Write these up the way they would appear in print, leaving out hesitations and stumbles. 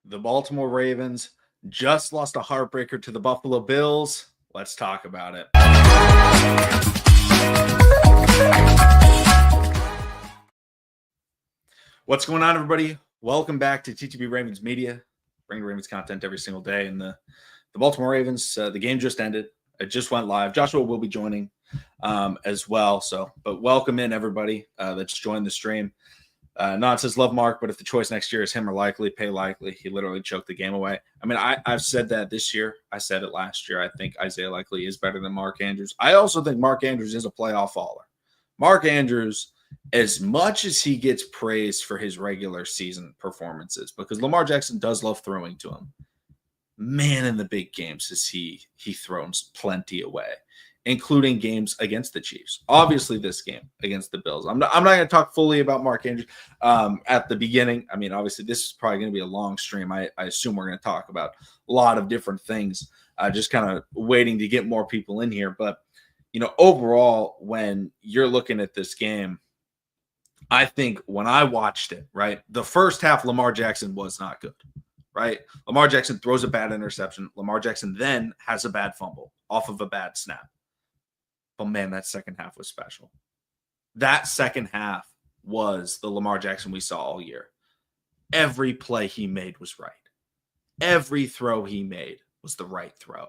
The Baltimore Ravens just lost a heartbreaker to the Buffalo Bills. Let's talk about it. What's going on, everybody? Welcome back to TTB Ravens Media. Bringing Ravens content every single day. And the Baltimore Ravens, the game just ended. It just went live. Joshua will be joining as well. But welcome in, everybody that's joined the stream. Not says love Mark, but if the choice next year is him or likely, pay likely. He literally choked the game away. I mean, I've said that this year. I said it last year. I think Isaiah Likely is better than Mark Andrews. I also think Mark Andrews is a playoff faller. Mark Andrews, as much as he gets praised for his regular season performances, because Lamar Jackson does love throwing to him, man, in the big games has he throws plenty away, including games against the Chiefs. Obviously, this game against the Bills. I'm not going to talk fully about Mark Andrews at the beginning. I mean, obviously, this is probably going to be a long stream. I assume we're going to talk about a lot of different things, just kind of waiting to get more people in here. But, you know, overall, when you're looking at this game, I think when I watched it, right, the first half, Lamar Jackson was not good, right? Lamar Jackson throws a bad interception. Lamar Jackson then has a bad fumble off of a bad snap. But, man, that second half was special. That second half was the Lamar Jackson we saw all year. Every play he made was right. Every throw he made was the right throw.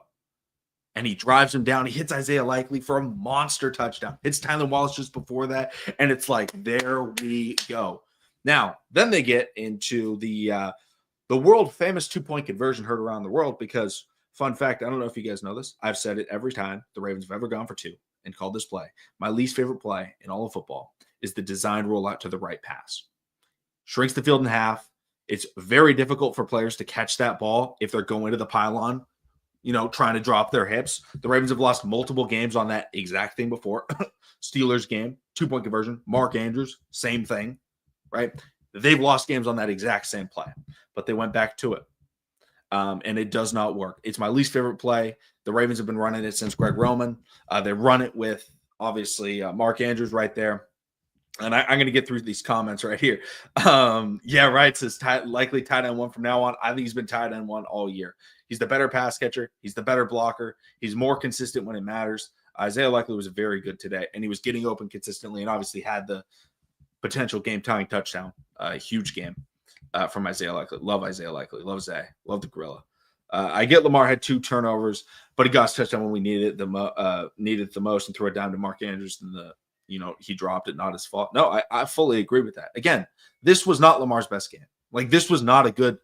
And he drives him down. He hits Isaiah Likely for a monster touchdown. Hits Tyler Wallace just before that. And it's like, there we go. Now, then they get into the world-famous two-point conversion heard around the world because, fun fact, I don't know if you guys know this. I've said it every time the Ravens have ever gone for two and called this play. My least favorite play in all of football is the designed rollout to the right pass. Shrinks the field in half. It's very difficult for players to catch that ball if they're going to the pylon, you know, trying to drop their hips. The Ravens have lost multiple games on that exact thing before. Steelers game, two-point conversion. Mark Andrews, same thing, right? They've lost games on that exact same play, but they went back to it. And it does not work. It's my least favorite play. The Ravens have been running it since Greg Roman. They run it with, obviously, Mark Andrews right there. And I'm going to get through these comments right here. Yeah, right. Says likely tight end one from now on. I think he's been tight end one all year. He's the better pass catcher. He's the better blocker. He's more consistent when it matters. Isaiah Likely was very good today, and he was getting open consistently and obviously had the potential game-tying touchdown. Huge game from Isaiah Likely. Love Isaiah Likely. Love Zay. Love the gorilla. I get Lamar had 2 turnovers, but he got his touchdown when we needed it the most and threw it down to Mark Andrews, and he dropped it, not his fault. No, I fully agree with that. Again, this was not Lamar's best game. Like, this was not a good,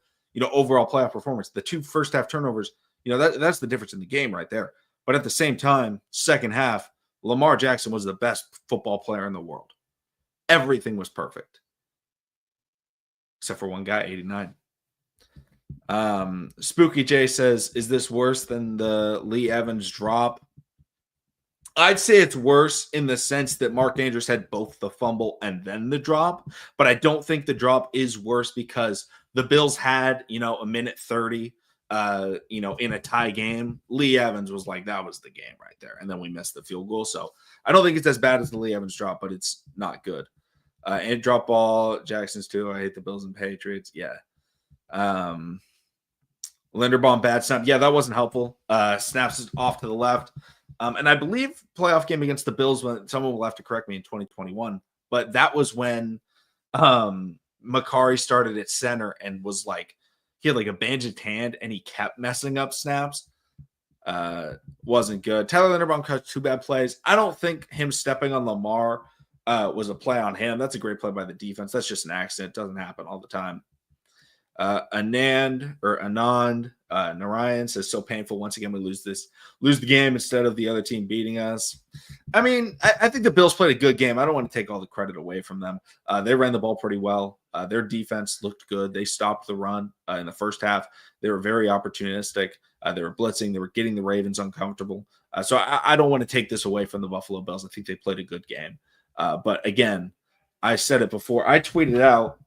overall playoff performance. The 2 first half turnovers, that's the difference in the game right there. But at the same time, second half, Lamar Jackson was the best football player in the world. Everything was perfect. Except for one guy, 89. Spooky J says, is this worse than the Lee Evans drop? I'd say it's worse in the sense that Mark Andrews had both the fumble and then the drop, but I don't think the drop is worse because the Bills had, a minute 30, in a tie game. Lee Evans was like, that was the game right there. And then we missed the field goal. So I don't think it's as bad as the Lee Evans drop, but it's not good. And drop ball, Jackson's too. I hate the Bills and Patriots. Yeah. Linderbaum, bad snap. Yeah, that wasn't helpful. Snaps off to the left. And I believe playoff game against the Bills, when someone will have to correct me, in 2021, but that was when Makari started at center and was like, he had like a bandaged hand and he kept messing up snaps. Wasn't good. Tyler Linderbaum cut 2 bad plays. I don't think him stepping on Lamar was a play on him. That's a great play by the defense. That's just an accident. It doesn't happen all the time. Anand Narayan says, so painful. Once again, we lose the game instead of the other team beating us. I mean, I think the Bills played a good game. I don't want to take all the credit away from them. They ran the ball pretty well. Their defense looked good. They stopped the run in the first half. They were very opportunistic. They were blitzing. They were getting the Ravens uncomfortable. So I don't want to take this away from the Buffalo Bills. I think they played a good game. But again, I said it before. I tweeted out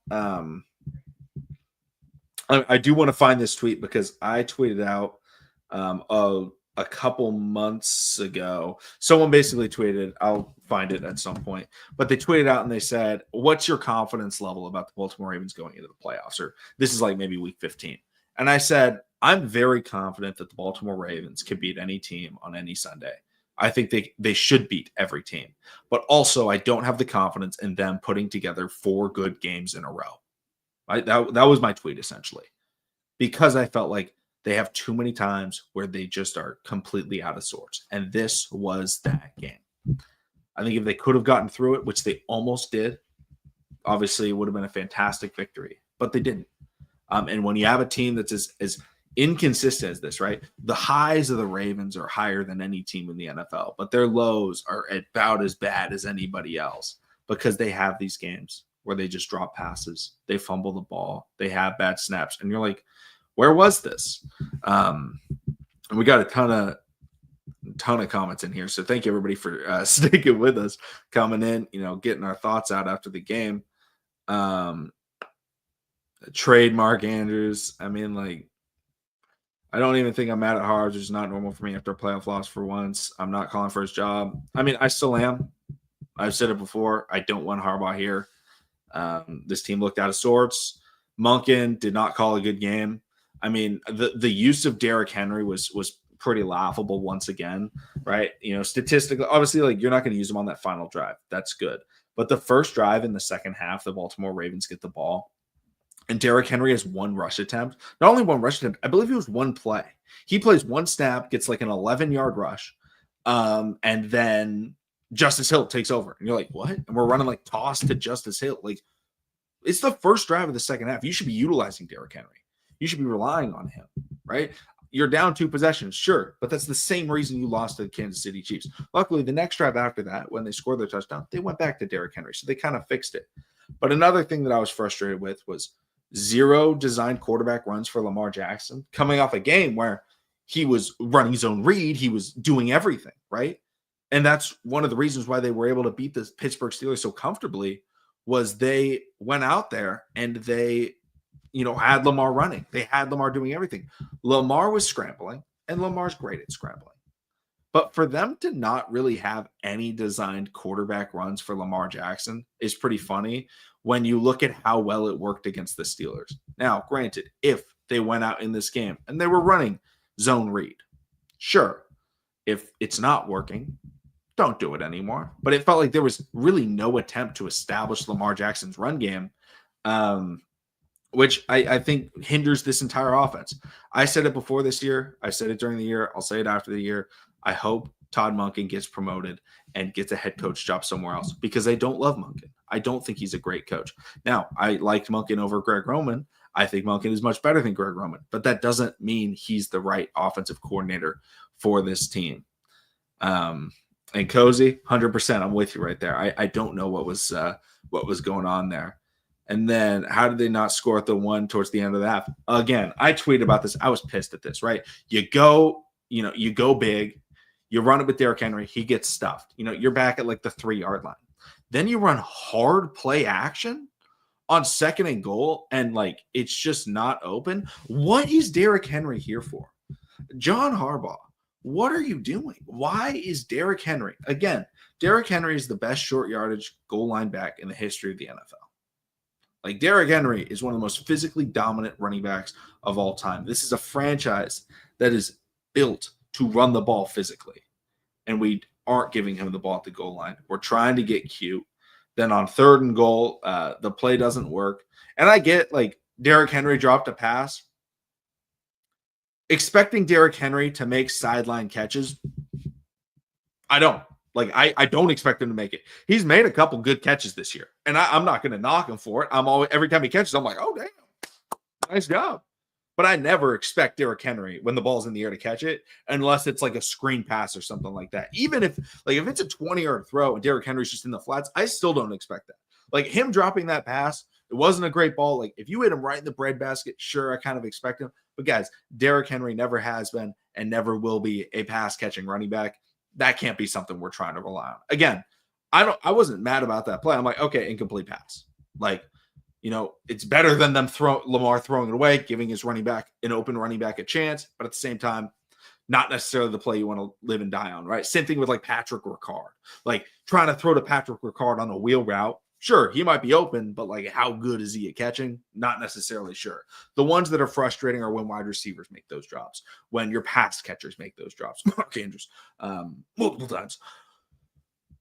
I do want to find this tweet because I tweeted out a couple months ago. Someone basically tweeted, I'll find it at some point, but they tweeted out and they said, what's your confidence level about the Baltimore Ravens going into the playoffs? Or this is like maybe week 15. And I said, I'm very confident that the Baltimore Ravens can beat any team on any Sunday. I think they should beat every team. But also, I don't have the confidence in them putting together 4 good games in a row. Right? That was my tweet, essentially. Because I felt like they have too many times where they just are completely out of sorts. And this was that game. I think if they could have gotten through it, which they almost did, obviously it would have been a fantastic victory. But they didn't. And when you have a team that's as inconsistent as this, right? The highs of the Ravens are higher than any team in the NFL, but their lows are about as bad as anybody else because they have these games where they just drop passes, they fumble the ball, they have bad snaps, and you're like, where was this? And we got a ton of comments in here, so thank you everybody for sticking with us, coming in, getting our thoughts out after the game. Trade Mark Andrews. I mean, I don't even think I'm mad at Harbaugh. It's not normal for me after a playoff loss for once. I'm not calling for his job. I mean, I still am. I've said it before. I don't want Harbaugh here. This team looked out of sorts. Monken did not call a good game. I mean, the use of Derrick Henry was pretty laughable once again, right? Statistically, obviously, you're not going to use him on that final drive. That's good. But the first drive in the second half, the Baltimore Ravens get the ball. And Derrick Henry has 1 rush attempt. Not only 1 rush attempt, I believe it was 1 play. He plays 1 snap, gets an 11-yard rush, and then Justice Hill takes over. And you're like, what? And we're running toss to Justice Hill. It's the first drive of the second half. You should be utilizing Derrick Henry. You should be relying on him, right? You're down 2 possessions, sure, but that's the same reason you lost to the Kansas City Chiefs. Luckily, the next drive after that, when they scored their touchdown, they went back to Derrick Henry, so they kind of fixed it. But another thing that I was frustrated with was 0 designed quarterback runs for Lamar Jackson, coming off a game where he was running zone read, he was doing everything, right? And that's one of the reasons why they were able to beat the Pittsburgh Steelers so comfortably was they went out there and they had Lamar running. They had Lamar doing everything. Lamar was scrambling, and Lamar's great at scrambling. But for them to not really have any designed quarterback runs for Lamar Jackson is pretty funny when you look at how well it worked against the Steelers. Now, granted, if they went out in this game and they were running zone read, sure. If it's not working, don't do it anymore. But it felt like there was really no attempt to establish Lamar Jackson's run game, which I think hinders this entire offense. I said it before this year. I said it during the year. I'll say it after the year. I hope Todd Monken gets promoted and gets a head coach job somewhere else because I don't love Monken. I don't think he's a great coach. Now, I liked Monken over Greg Roman. I think Monken is much better than Greg Roman, but that doesn't mean he's the right offensive coordinator for this team. And Cozy, 100%, I'm with you right there. I don't know what was going on there. And then how did they not score at the one towards the end of the half? Again, I tweeted about this. I was pissed at this, right? You go big, you run it with Derrick Henry, he gets stuffed. You're back at the 3-yard line. Then you run hard play action on 2nd and goal, and it's just not open. What is Derrick Henry here for? John Harbaugh, what are you doing? Why is Derrick Henry? Again, Derrick Henry is the best short yardage goal line back in the history of the NFL. Derrick Henry is one of the most physically dominant running backs of all time. This is a franchise that is built to run the ball physically, and we aren't giving him the ball at the goal line. We're trying to get cute. Then on 3rd and goal, the play doesn't work. And I get Derrick Henry dropped a pass. Expecting Derrick Henry to make sideline catches, I don't. I don't expect him to make it. He's made a couple good catches this year, and I'm not going to knock him for it. Every time he catches, I'm like, oh, damn, nice job. But I never expect Derrick Henry when the ball's in the air to catch it, unless it's a screen pass or something like that. Even if it's a 20-yard throw and Derrick Henry's just in the flats, I still don't expect that. Him dropping that pass, it wasn't a great ball. If you hit him right in the breadbasket, sure, I kind of expect him. But guys, Derrick Henry never has been and never will be a pass-catching running back. That can't be something we're trying to rely on. Again, I wasn't mad about that play. I'm like, okay, incomplete pass. It's better than Lamar throwing it away, giving his running back, an open running back, a chance. But at the same time, not necessarily the play you want to live and die on, right? Same thing with Patrick Ricard. Trying to throw to Patrick Ricard on a wheel route Sure, he might be open, but like how good is he at catching? Not necessarily sure. The ones that are frustrating are when wide receivers make those drops, when your pass catchers make those drops. Mark Andrews, multiple times.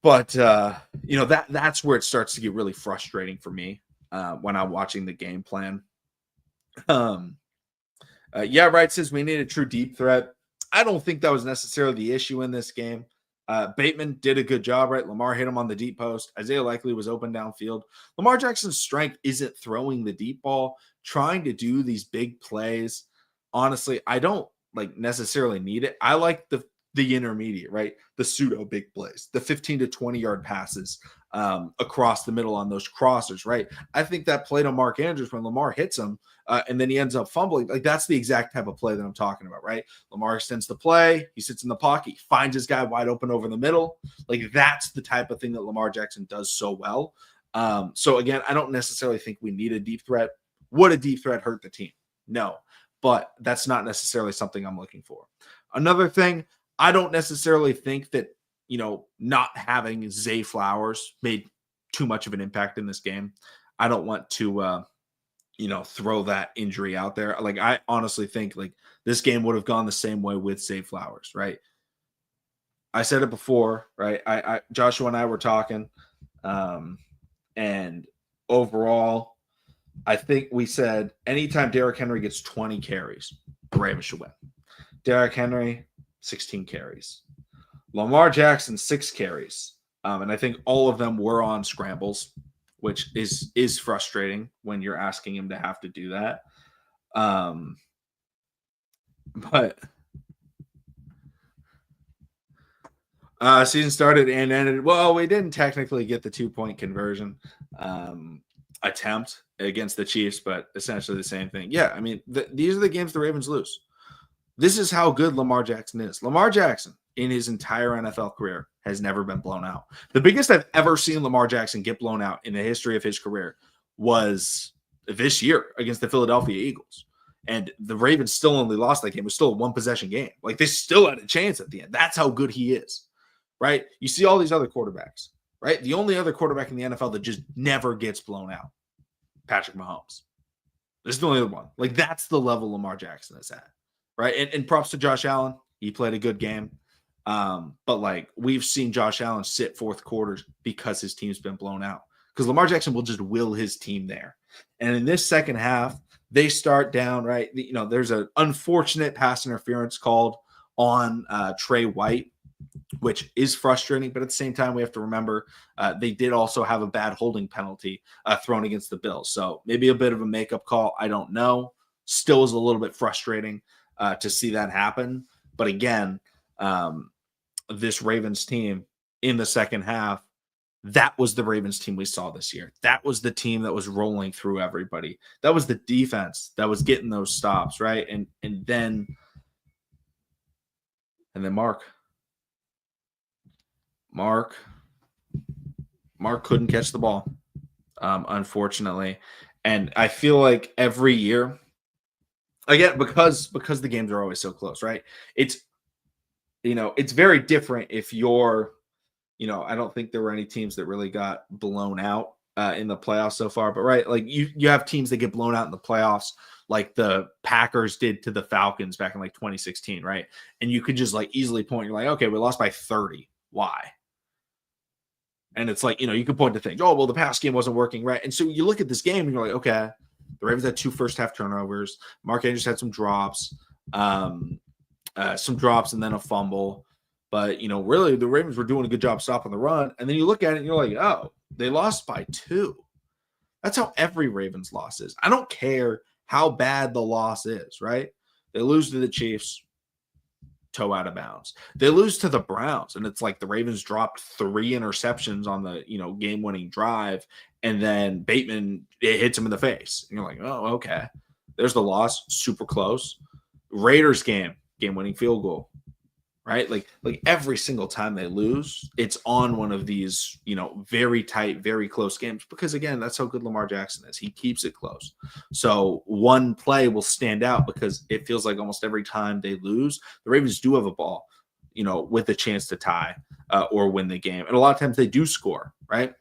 But that's where it starts to get really frustrating for me when I'm watching the game plan. Wright says we need a true deep threat. I don't think that was necessarily the issue in this game. Bateman did a good job, right? Lamar hit him on the deep post. Isaiah Likely was open downfield. Lamar Jackson's strength isn't throwing the deep ball, trying to do these big plays. Honestly, I don't necessarily need it. I like the intermediate, right? The pseudo big plays, the 15 to 20 yard passes across the middle on those crossers, right? I think that play to Mark Andrews when Lamar hits him and then he ends up fumbling, like that's the exact type of play that I'm talking about, right? Lamar extends the play, he sits in the pocket, he finds his guy wide open over the middle. Like that's the type of thing that Lamar Jackson does so well. So again, I don't necessarily think we need a deep threat. Would a deep threat hurt the team? No, but that's not necessarily something I'm looking for. Another thing, I don't necessarily think that, not having Zay Flowers made too much of an impact in this game. I don't want to, throw that injury out there. Like, I honestly think like this game would have gone the same way with Zay Flowers, right? I said it before, right? Joshua and I were talking, and overall, I think we said anytime Derrick Henry gets 20 carries, the Ravens should win. Derrick Henry, 16 carries. Lamar Jackson, 6 carries. And I think all of them were on scrambles, which is frustrating when you're asking him to have to do that. But season started and ended. Well, we didn't technically get the 2-point conversion attempt against the Chiefs, but essentially the same thing. Yeah, I mean, these are the games the Ravens lose. This is how good Lamar Jackson is. Lamar Jackson, in his entire NFL career, has never been blown out. The biggest I've ever seen Lamar Jackson get blown out in the history of his career was this year against the Philadelphia Eagles. And the Ravens still only lost that game. It was still a one-possession game. Like, they still had a chance at the end. That's how good he is, right? You see all these other quarterbacks, right? The only other quarterback in the NFL that just never gets blown out, Patrick Mahomes. This is the only other one. Like, that's the level Lamar Jackson is at. Right. And props to Josh Allen. He played a good game. But like we've seen Josh Allen sit fourth quarters because his team's been blown out. Because Lamar Jackson will just will his team there. And in this second half, they start down, right? There's an unfortunate pass interference called on Trey White, which is frustrating. But at the same time, we have to remember they did also have a bad holding penalty thrown against the Bills. So maybe a bit of a makeup call. I don't know. Still is a little bit frustrating to see that happen. But again, this Ravens team in the second half, that was the Ravens team we saw this year. That was the team that was rolling through everybody. That was the defense that was getting those stops, right? And then Mark couldn't catch the ball, unfortunately. And I feel like every year, again, because the games are always so close, right? It's very different if you're, I don't think there were any teams that really got blown out in the playoffs so far, but right, like you have teams that get blown out in the playoffs, like the Packers did to the Falcons back in like 2016, right? And you could just like easily point, you're like, okay, we lost by 30. Why? And it's like, you can point to things. Oh, well, the pass game wasn't working, right? And so you look at this game and you're like, okay, the Ravens had 2 first-half turnovers. Mark Andrews had some drops, and then a fumble. But, really, the Ravens were doing a good job stopping the run. And then you look at it and you're like, oh, they lost by 2. That's how every Ravens loss is. I don't care how bad the loss is, right? They lose to the Chiefs, toe out of bounds. They lose to the Browns, and it's like the Ravens dropped 3 interceptions on the, game-winning drive, and then Bateman hits him in the face. And you're like, oh, okay. There's the loss, super close. Raiders game-winning field goal, right? Like every single time they lose, it's on one of these, very tight, very close games because, again, that's how good Lamar Jackson is. He keeps it close. So one play will stand out because it feels like almost every time they lose, the Ravens do have a ball, with a chance to tie or win the game. And a lot of times they do score, right?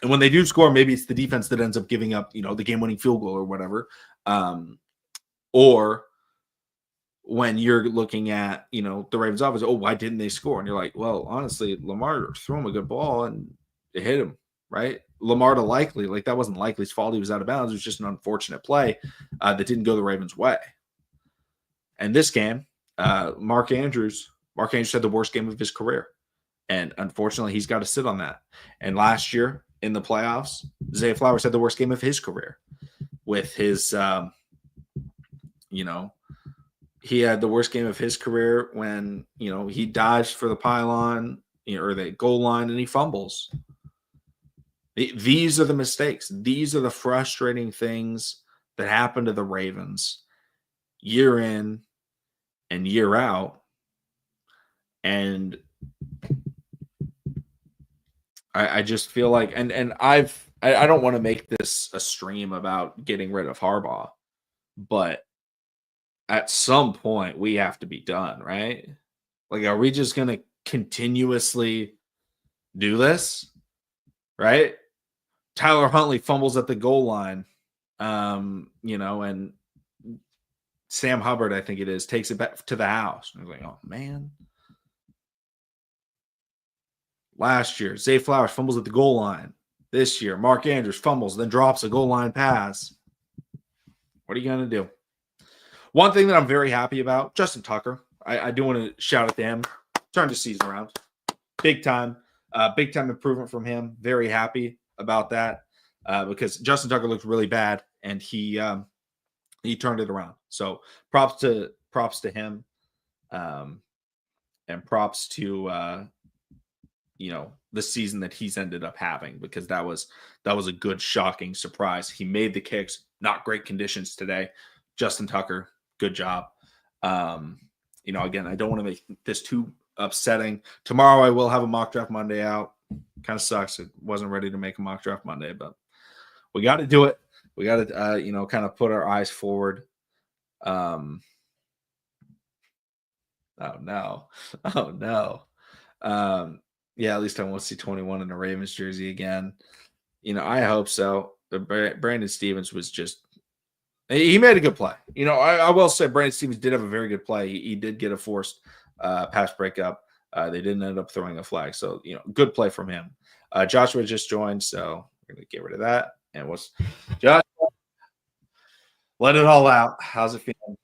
And when they do score, maybe it's the defense that ends up giving up, the game-winning field goal or whatever. Or when you're looking at, the Ravens offense, why didn't they score? And you're like, well, honestly, Lamar threw him a good ball and it hit him, right? Lamar to Likely, that wasn't Likely's fault. He was out of bounds. It was just an unfortunate play that didn't go the Ravens' way. And this game, Mark Andrews had the worst game of his career. And unfortunately, he's got to sit on that. And last year in the playoffs, Zay Flowers had the worst game of his career with his, he had the worst game of his career when, he dives for the pylon or the goal line and he fumbles. These are the mistakes. These are the frustrating things that happen to the Ravens year in and year out. And I just feel like, and I don't want to make this a stream about getting rid of Harbaugh, but at some point we have to be done, right? Are we just going to continuously do this? Right? Tyler Huntley fumbles at the goal line, and Sam Hubbard, I think it is, takes it back to the house. And I was like, oh, man. Last year, Zay Flowers fumbles at the goal line. This year, Mark Andrews fumbles, then drops a goal line pass. What are you going to do? One thing that I'm very happy about, Justin Tucker. I do want to shout at him. Turned his season around. Big time improvement from him. Very happy about that because Justin Tucker looked really bad, and he turned it around. So props to him, and props to the season that he's ended up having, because that was a good, shocking surprise. He made the kicks. Not great conditions today. Justin Tucker, good job. Again, I don't want to make this too upsetting. Tomorrow I will have a mock draft Monday out. Kind of sucks. It wasn't ready to make a mock draft Monday, but we got to do it. We got to, kind of put our eyes forward. Oh no. Yeah, at least I won't see 21 in a Ravens jersey again. I hope so. Brandon Stevens was just, he made a good play. I will say Brandon Stevens did have a very good play. He did get a forced pass breakup. They didn't end up throwing a flag. So, good play from him. Joshua just joined, so we're going to get rid of that. And Joshua, let it all out. How's it feeling?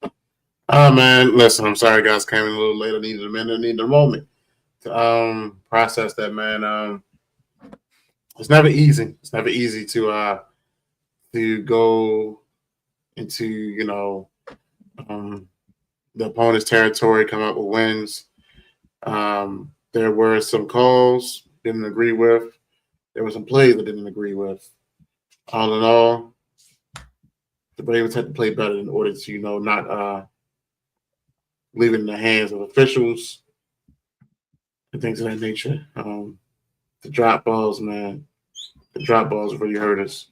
Oh, man, listen, I'm sorry, guys. Came in a little late. I needed a minute. I needed a moment to process that, man. It's never easy. It's never easy to go into, the opponent's territory, come up with wins. There were some calls didn't agree with. There were some plays I didn't agree with. All in all, the Ravens had to play better in order to, not leave it in the hands of officials and things of that nature. The drop balls, man. The drop balls really hurt us.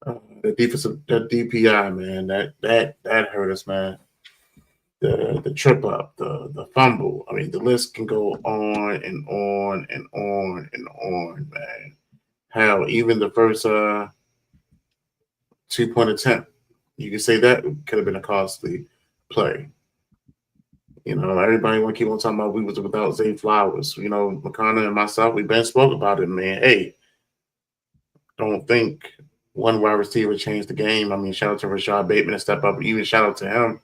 The DPI, man, that hurt us, man. The trip up, the fumble. I mean, the list can go on and on and on and on, man. Hell, even the first 2-point attempt, you can say that could have been a costly play. Everybody want to keep on talking about we was without Zay Flowers. McConnell and myself, we've been spoke about it, man. Hey, don't think one wide receiver changed the game. I mean, shout out to Rashad Bateman to step up. Even shout out to him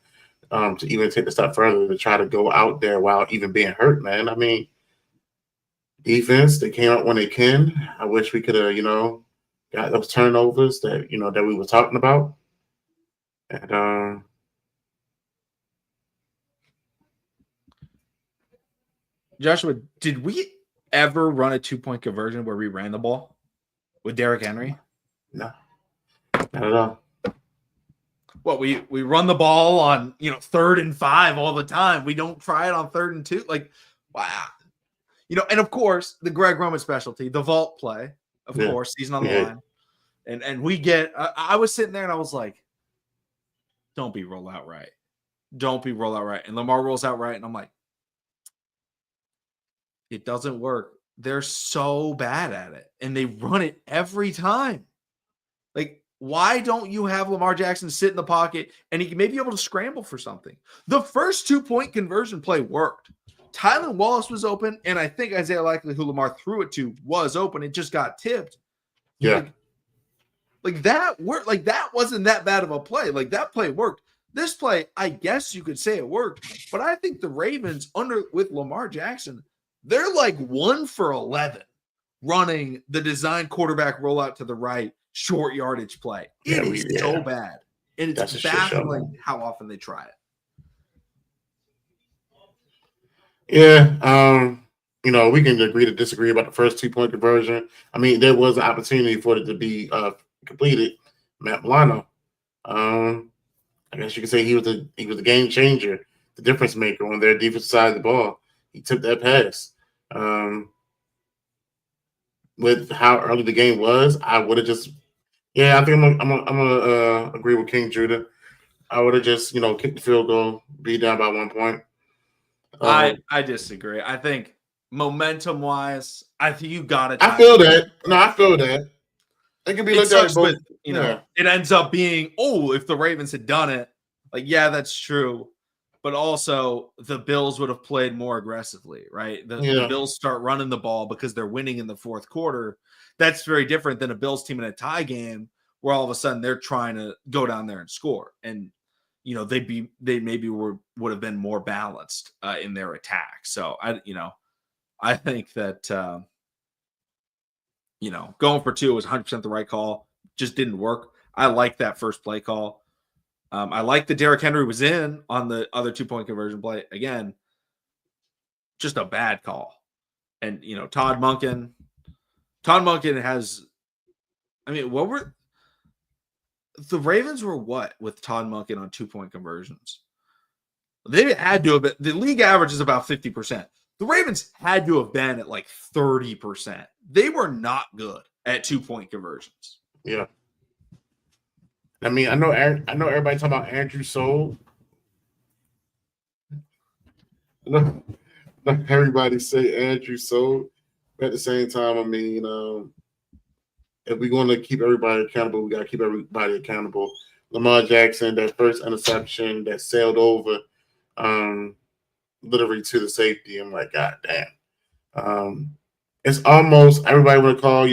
to even take the step further to try to go out there while even being hurt, man. I mean, defense, they came out when they can. I wish we could have, got those turnovers that, that we were talking about. And Joshua, did we ever run a 2-point conversion where we ran the ball with Derrick Henry? No, not at all. Well, we run the ball on 3rd and 5 all the time. We don't try it on 3rd and 2. Like, wow. And of course the Greg Roman specialty, the vault play, of course, season on the line. And we get. I was sitting there and I was like, "Don't be roll out right, don't be roll out right." And Lamar rolls out right, and I'm like, "It doesn't work. they're so bad at it, and they run it every time. Like, why don't you have Lamar Jackson sit in the pocket and he may be able to scramble for something? The first 2-point conversion play worked. Tylan Wallace was open, and I think Isaiah Likely, who Lamar threw it to, was open. It just got tipped. Yeah. Like that worked. Like that wasn't that bad of a play. Like that play worked. This play, I guess you could say it worked, but I think the Ravens with Lamar Jackson, they're like 1 for 11 running the design quarterback rollout to the right, short yardage play. It is so bad. And it's baffling how often they try it. Yeah. We can agree to disagree about the first 2-point conversion. I mean, there was an opportunity for it to be completed. Matt Milano. I guess you could say he was the game changer, the difference maker on their defensive side of the ball. He took that pass. With how early the game was, I would have just I think I'm gonna agree with King Judah. I would have just kicked the field goal, be down by 1 point. I disagree. I think momentum wise, I think you gotta. I feel that. No, I feel that. It can be looked at both. It ends up being, if the Ravens had done it, that's true. But also the Bills would have played more aggressively, right? The Bills start running the ball because they're winning in the fourth quarter. That's very different than a Bills team in a tie game where all of a sudden they're trying to go down there and score. And, they maybe would have been more balanced in their attack. So I think that, going for 2 was 100% the right call. Just didn't work. I like that first play call. I like that Derrick Henry was in on the other 2-point conversion play. Again, just a bad call. And, Todd Monken has, what were the Ravens were what with Todd Monken on 2-point conversions? They had to have been, the league average is about 50%. The Ravens had to have been at like 30%. They were not good at 2-point conversions. Yeah. I mean, I know everybody talking about Andrew Soul. No, not everybody say Andrew Soul. But at the same time, I mean, if we're going to keep everybody accountable, we got to keep everybody accountable. Lamar Jackson, that first interception that sailed over, literally to the safety. I'm like, God damn. It's almost everybody want to call,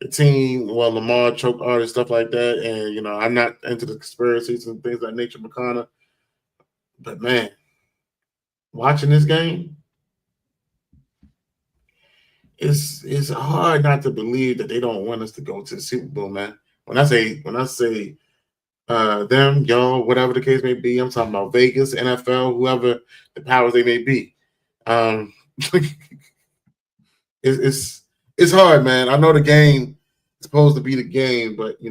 the team, Lamar choke artist, stuff like that. And, I'm not into the conspiracies and things of that nature, McConnell. But, man, watching this game, it's hard not to believe that they don't want us to go to the Super Bowl, man. When I say them, y'all, whatever the case may be, I'm talking about Vegas, NFL, whoever the powers they may be. It's hard, man. I know the game is supposed to be the game, but I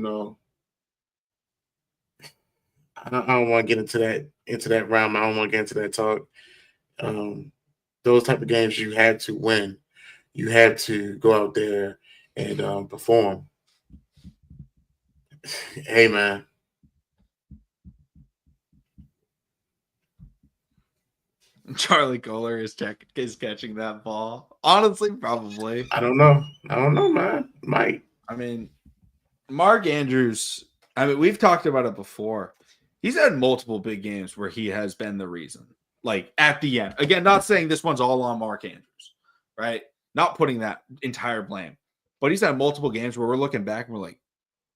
don't want to get into that realm. I don't want to get into that talk. Those type of games you had to win. You had to go out there and perform. Hey, man. Charlie Kohler is catching that ball. Honestly, probably. I don't know, man. Might. I mean, Mark Andrews, we've talked about it before. He's had multiple big games where he has been the reason. Like at the end. Again, not saying this one's all on Mark Andrews, right? Not putting that entire blame. But he's had multiple games where we're looking back and we're like,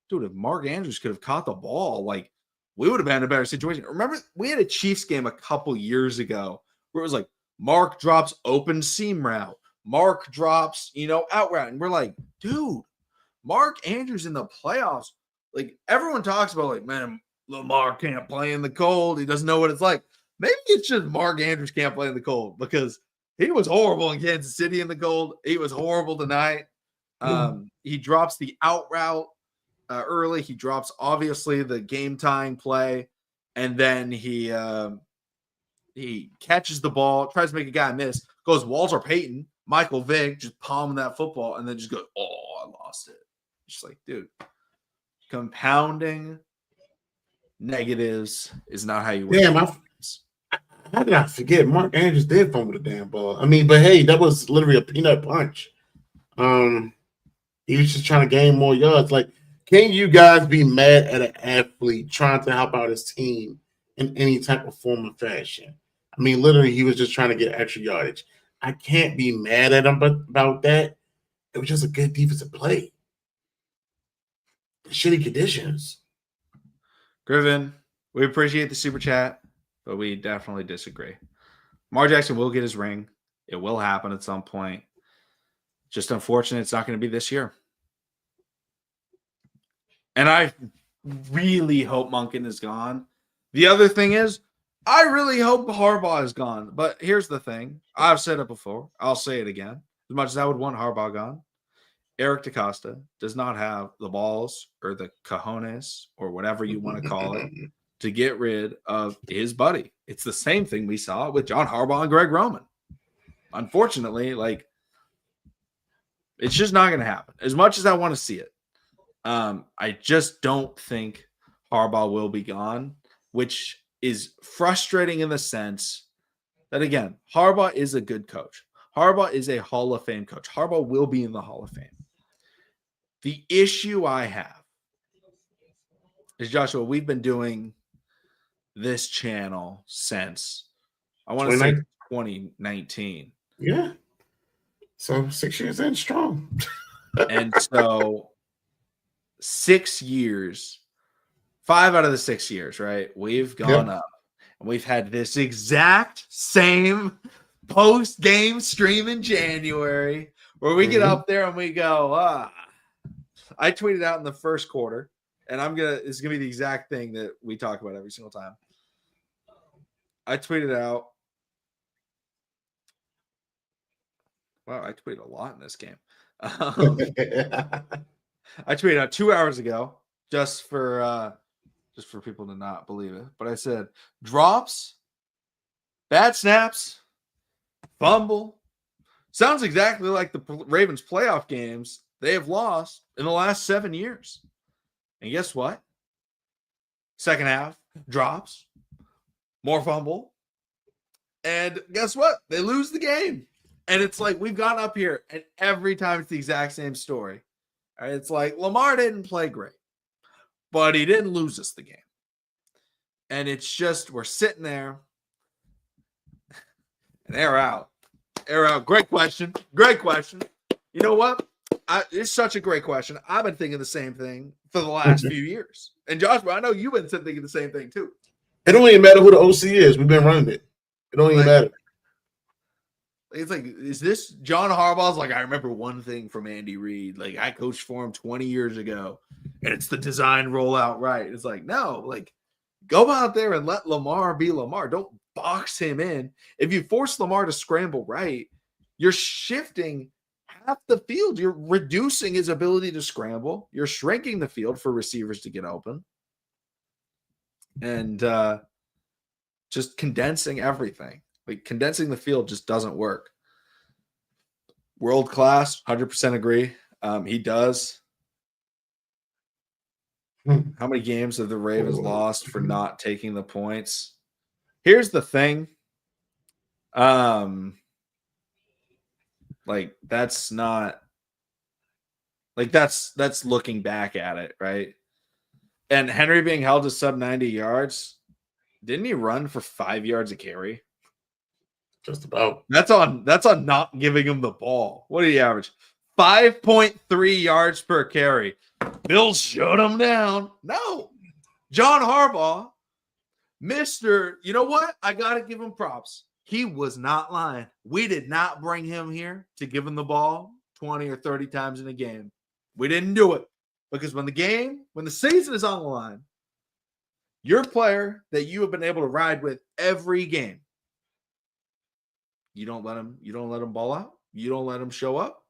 dude, if Mark Andrews could have caught the ball, like we would have been in a better situation. Remember, we had a Chiefs game a couple years ago where it was like Mark drops open seam route. Mark drops, out route. And we're like, dude, Mark Andrews in the playoffs. Like everyone talks about like, man, Lamar can't play in the cold. He doesn't know what it's like. Maybe it's just Mark Andrews can't play in the cold because he was horrible in Kansas City in the cold. He was horrible tonight. He drops the out route early. He drops obviously the game tying play, and then he catches the ball, tries to make a guy miss, goes Walter Payton, Michael Vick, just palming that football, and then just goes, oh, I lost it. Just like, dude, compounding negatives is not how you win. Damn, I How did I forget? Mark Andrews did fumble the damn ball. I mean, but hey, that was literally a peanut punch. He was just trying to gain more yards. Like, can you guys be mad at an athlete trying to help out his team in any type of form or fashion? I mean, literally, he was just trying to get extra yardage. I can't be mad at him about that. It was just a good defensive play. Shitty conditions. Griffin, we appreciate the super chat, but we definitely disagree. Lamar Jackson will get his ring. It will happen at some point. Just unfortunate it's not going to be this year. And I really hope Monken is gone. The other thing is, I really hope Harbaugh is gone. But here's the thing. I've said it before. I'll say it again. As much as I would want Harbaugh gone, Eric DaCosta does not have the balls or the cojones or whatever you want to call it to get rid of his buddy. It's the same thing we saw with John Harbaugh and Greg Roman. Unfortunately, like, it's just not going to happen. As much as I want to see it, I just don't think Harbaugh will be gone, which is frustrating in the sense that, again, Harbaugh is a good coach. Harbaugh is a Hall of Fame coach. Harbaugh will be in the Hall of Fame. The issue I have is, Joshua, we've been doing this channel since, I want to say 2019. Yeah. So 6 years in strong. And so 6 years, 5 out of the 6 years, right? We've gone up and we've had this exact same post-game stream in January where we get up there and we go, I tweeted out in the first quarter, and it's gonna be the exact thing that we talk about every single time. I tweeted out, wow, I tweeted a lot in this game. I tweeted out 2 hours ago, just for people to not believe it. But I said, drops, bad snaps, fumble. Sounds exactly like the Ravens playoff games they have lost in the last 7 years. And guess what? Second half, drops, more fumble. And guess what? They lose the game. And it's like, we've gone up here, and every time it's the exact same story. All right, it's like, Lamar didn't play great, but he didn't lose us the game. And it's just, we're sitting there, and air out. Air out. Great question. Great question. You know what? It's such a great question. I've been thinking the same thing for the last few years. And Joshua, I know you've been thinking the same thing too. It don't even matter who the OC is. We've been running it. It don't even matter. It's like, is this John Harbaugh's like, I remember one thing from Andy Reid. Like, I coached for him 20 years ago, and it's the design rollout right. It's like, no, like, go out there and let Lamar be Lamar. Don't box him in. If you force Lamar to scramble right, you're shifting half the field. You're reducing his ability to scramble. You're shrinking the field for receivers to get open. And just condensing everything. Like, condensing the field just doesn't work. World class, 100% agree. He does. How many games have the Ravens lost for not taking the points? Here's the thing. Like, that's not like that's looking back at it, right? And Henry being held to sub 90 yards, didn't he run for 5 yards a carry? Just about. That's on not giving him the ball. What did he average? 5.3 yards per carry. Bill shut him down. No. John Harbaugh, you know what? I got to give him props. He was not lying. We did not bring him here to give him the ball 20 or 30 times in a game. We didn't do it because when the season is on the line, your player that you have been able to ride with every game, you don't let him ball out. You don't let him show up.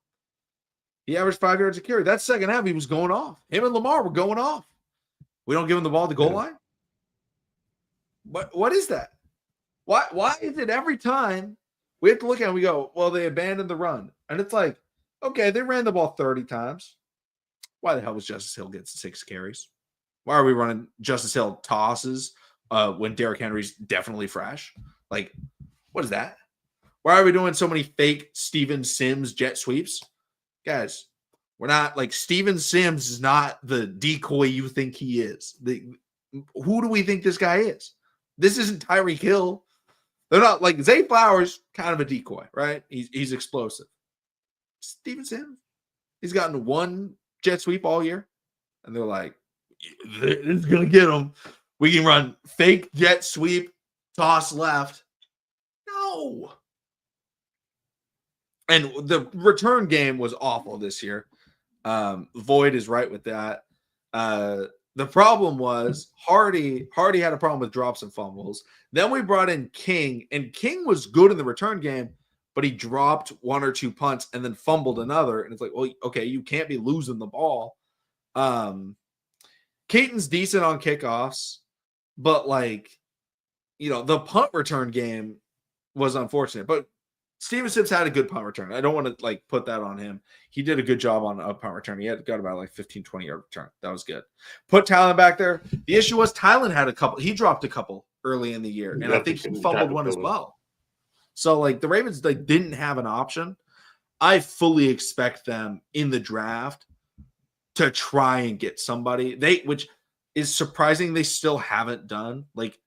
He averaged 5 yards a carry. That second half, he was going off. Him and Lamar were going off. We don't give him the ball at the goal line. What is that? Why is it every time we have to look at it and we go, well, they abandoned the run. And it's like, okay, they ran the ball 30 times. Why the hell was Justice Hill getting 6 carries? Why are we running Justice Hill tosses when Derrick Henry's definitely fresh? Like, what is that? Why are we doing so many fake Steven Sims jet sweeps? Guys, we're not like Steven Sims is not the decoy you think he is. Who do we think this guy is? This isn't Tyreek Hill. They're not like Zay Flowers, kind of a decoy, right? He's explosive. Steven Sims, he's gotten one jet sweep all year, and they're like, this is gonna get him. We can run fake jet sweep, toss left. No. And the return game was awful this year. Void is right with that. The problem was Hardy had a problem with drops and fumbles. Then we brought in King, and King was good in the return game, but he dropped one or two punts and then fumbled another. And it's like, well, okay, you can't be losing the ball. Caton's decent on kickoffs, but like, the punt return game was unfortunate. But Steven Sims had a good punt return. I don't want to like put that on him. He did a good job on a punt return. He got about like 15, 20-yard return. That was good. Put Tylen back there. The issue was Tylen had a couple. He dropped a couple early in the year, and I think he fumbled one as well. So like the Ravens didn't have an option. I fully expect them in the draft to try and get somebody. Which is surprising they still haven't done. Like,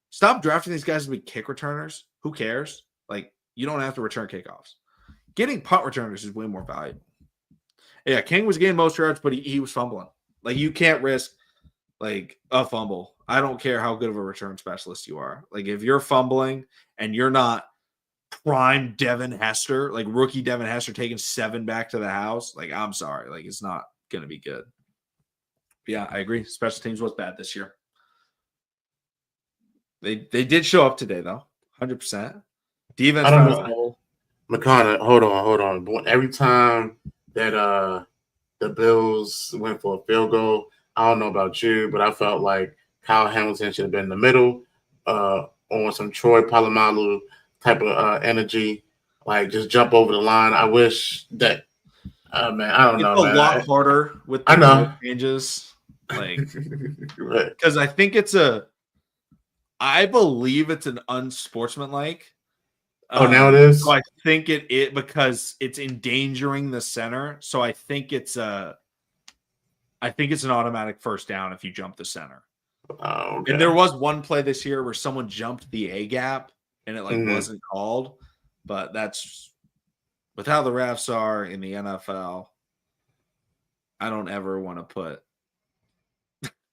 stop drafting these guys to be kick returners. Who cares? Like, you don't have to return kickoffs. Getting punt returners is way more valuable. Yeah, King was getting most yards, but he was fumbling. Like, you can't risk like a fumble. I don't care how good of a return specialist you are. Like, if you're fumbling and you're not prime Devin Hester, like rookie Devin Hester taking 7 back to the house, like, I'm sorry. Like, it's not going to be good. But yeah, I agree. Special teams was bad this year. They did show up today, though. 100%. Defense found a hole. McConnell, hold on. Every time that the Bills went for a field goal, I don't know about you, but I felt like Kyle Hamilton should have been in the middle on some Troy Polamalu type of energy, like just jump over the line. I wish that, man, I don't know. It's a lot harder with the changes. Like, because I think I believe it's an unsportsmanlike. Now it is. So I think it because it's endangering the center. So I think it's an automatic first down if you jump the center. Oh, okay. And there was one play this year where someone jumped the A gap and it wasn't called, but that's with how the refs are in the NFL. I don't ever want to put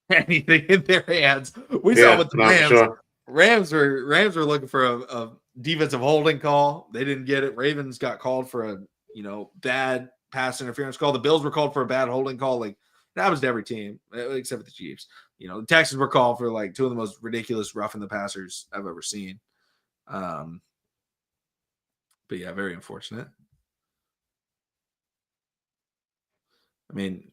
anything in their hands. We saw with the Rams. Sure. Rams were looking for a defensive holding call. They didn't get it. Ravens got called for a bad pass interference call. The Bills were called for a bad holding call. Like, that was to every team except for the Chiefs. The Texans were called for like 2 of the most ridiculous roughing the passers I've ever seen. But yeah, very unfortunate. I mean,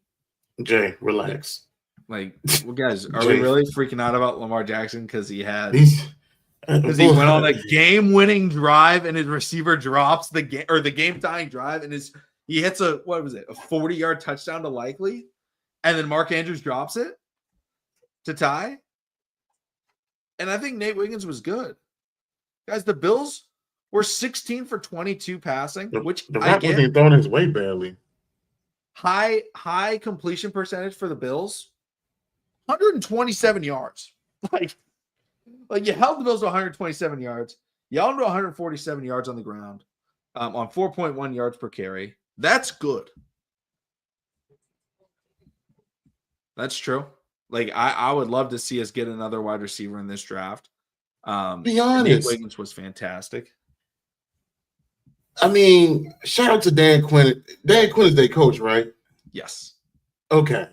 Jay, relax. Like, well, guys, are we really freaking out about Lamar Jackson because he went on a game-winning drive and his receiver drops the game-tying drive and he hits a 40-yard touchdown to Likely, and then Mark Andrews drops it to tie. And I think Nate Wiggins was good. Guys, the Bills were 16 for 22 passing, which the Rock wasn't throwing his way barely. High completion percentage for the Bills. 127 yards. Like you held the Bills to 127 yards. You held them to 147 yards on the ground on 4.1 yards per carry. That's good. That's true. Like, I would love to see us get another wide receiver in this draft. Be honest. Nate Wiggins was fantastic. I mean, shout out to Dan Quinn. Dan Quinn is their coach, right? Yes. Okay.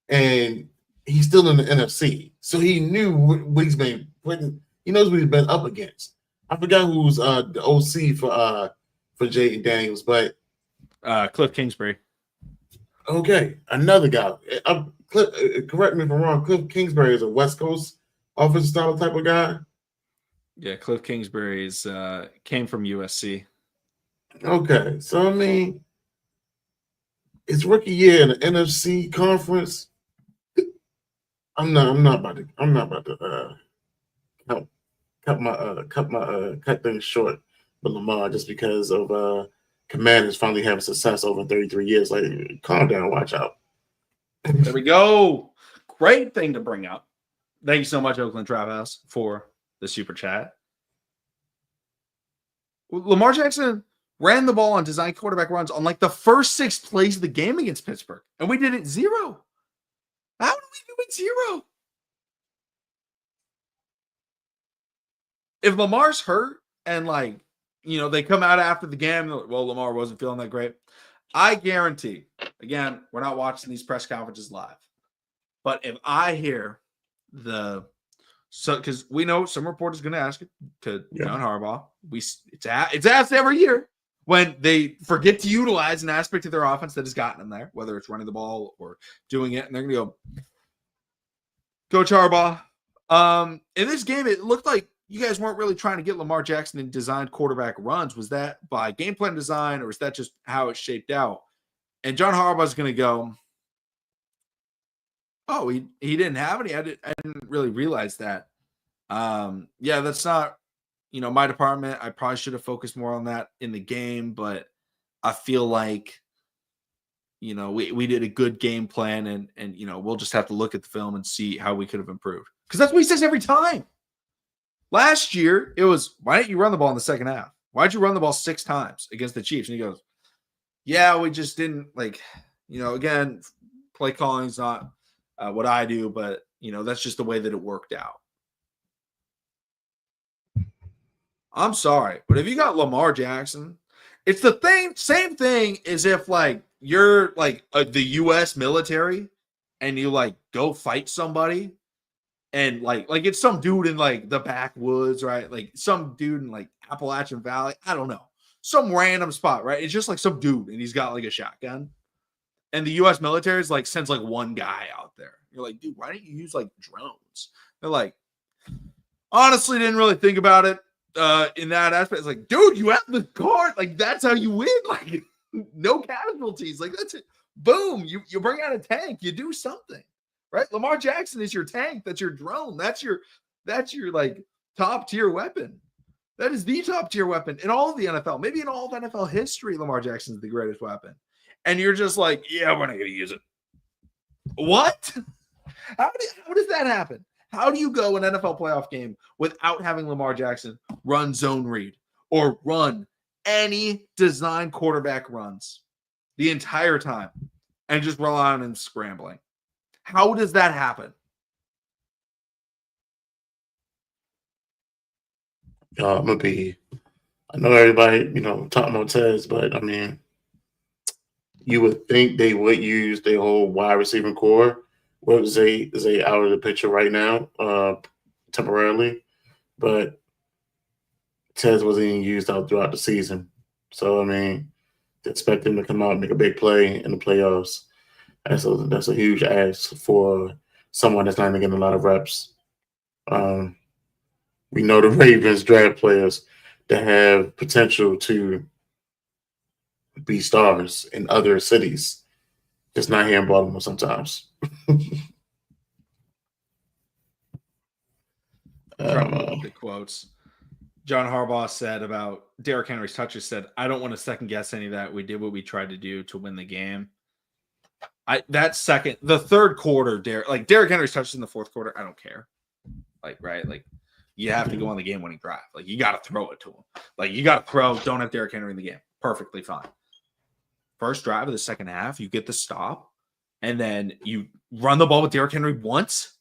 And he's still in the NFC. So he knew what he's been putting. He knows what he's been up against. I forgot who's the OC for Jaden Daniels, but Cliff Kingsbury. Okay, another guy. Correct me if I'm wrong. Cliff Kingsbury is a West Coast offensive style type of guy. Yeah, Cliff Kingsbury came from USC. Okay, so I mean, it's rookie year in the NFC conference. I'm not about to cut things short with Lamar just because of Commanders finally having success over 33 years. Like, calm down, watch out. There we go. Great thing to bring up. Thank you so much, Oakland Trap House, for the super chat. Lamar Jackson ran the ball on design quarterback runs on like the first 6 plays of the game against Pittsburgh, and we did it 0. How did we do it 0? If Lamar's hurt and they come out after the game, well, Lamar wasn't feeling that great. I guarantee, again, we're not watching these press conferences live, but if I hear because we know some reporter's going to ask it to John Harbaugh, it's asked every year when they forget to utilize an aspect of their offense that has gotten them there, whether it's running the ball or doing it, and they're going to go, Coach Harbaugh, in this game, it looked like you guys weren't really trying to get Lamar Jackson in designed quarterback runs. Was that by game plan design, or is that just how it shaped out? And John Harbaugh's going to go, oh, he didn't have any. I didn't really realize that. Yeah, that's not, my department. I probably should have focused more on that in the game, but I feel like, we did a good game plan, and we'll just have to look at the film and see how we could have improved. Because that's what he says every time. Last year, it was, why didn't you run the ball in the second half? Why'd you run the ball 6 times against the Chiefs? And he goes, yeah, we just didn't, again, play calling is not what I do, but, that's just the way that it worked out. I'm sorry, but if you got Lamar Jackson, it's the same thing as if, you're, the U.S. military and you, go fight somebody. And it's some dude in the backwoods, right? Like some dude in Appalachian Valley. I don't know. Some random spot, right? It's just some dude and he's got a shotgun. And the US military is sends one guy out there. You're like, dude, why don't you use drones? They're like, honestly, didn't really think about it in that aspect. It's like, dude, you have the card. That's how you win. No casualties. That's it. Boom. You bring out a tank. You do something. Right? Lamar Jackson is your tank. That's your drone. That's your top tier weapon. That is the top tier weapon in all of the NFL. Maybe in all of NFL history, Lamar Jackson is the greatest weapon. And you're just yeah, we're not going to use it. What? How does that happen? How do you go an NFL playoff game without having Lamar Jackson run zone read or run any design quarterback runs the entire time and just rely on him scrambling? How does that happen? I'm gonna be. I know everybody, talking about Tez, but I mean, you would think they would use their whole wide receiving core. What Zay out of the picture right now, temporarily, but Tez wasn't even used out throughout the season. So I mean, to expect him to come out and make a big play in the playoffs. That's a huge ask for someone that's not even getting a lot of reps. We know the Ravens draft players that have potential to be stars in other cities, just not here in Baltimore sometimes. The quotes. John Harbaugh said about Derrick Henry's touches, said, I don't want to second guess any of that. We did what we tried to do to win the game. The third quarter, Derrick Henry's touches in the fourth quarter, I don't care. You have to go on the game winning drive. You got to throw it to him. You got to throw, don't have Derrick Henry in the game. Perfectly fine. First drive of the second half, you get the stop, and then you run the ball with Derrick Henry once.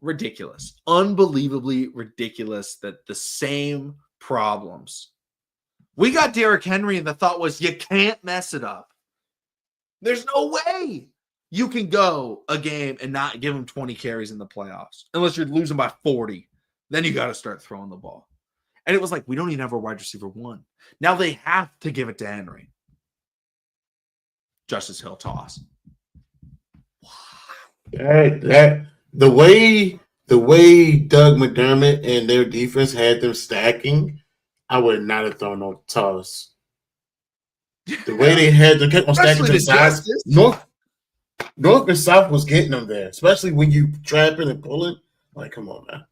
Ridiculous. Unbelievably ridiculous that the same problems. We got Derrick Henry, and the thought was, you can't mess it up. There's no way you can go a game and not give him 20 carries in the playoffs unless you're losing by 40. Then you got to start throwing the ball. And it was we don't even have a wide receiver 1. Now they have to give it to Henry. Justice Hill toss. The way Doug McDermott and their defense had them stacking, I would not have thrown no toss. The way they had them kept on stacking to the sides, North and South was getting them there, especially when you trapping and pulling. Come on, man.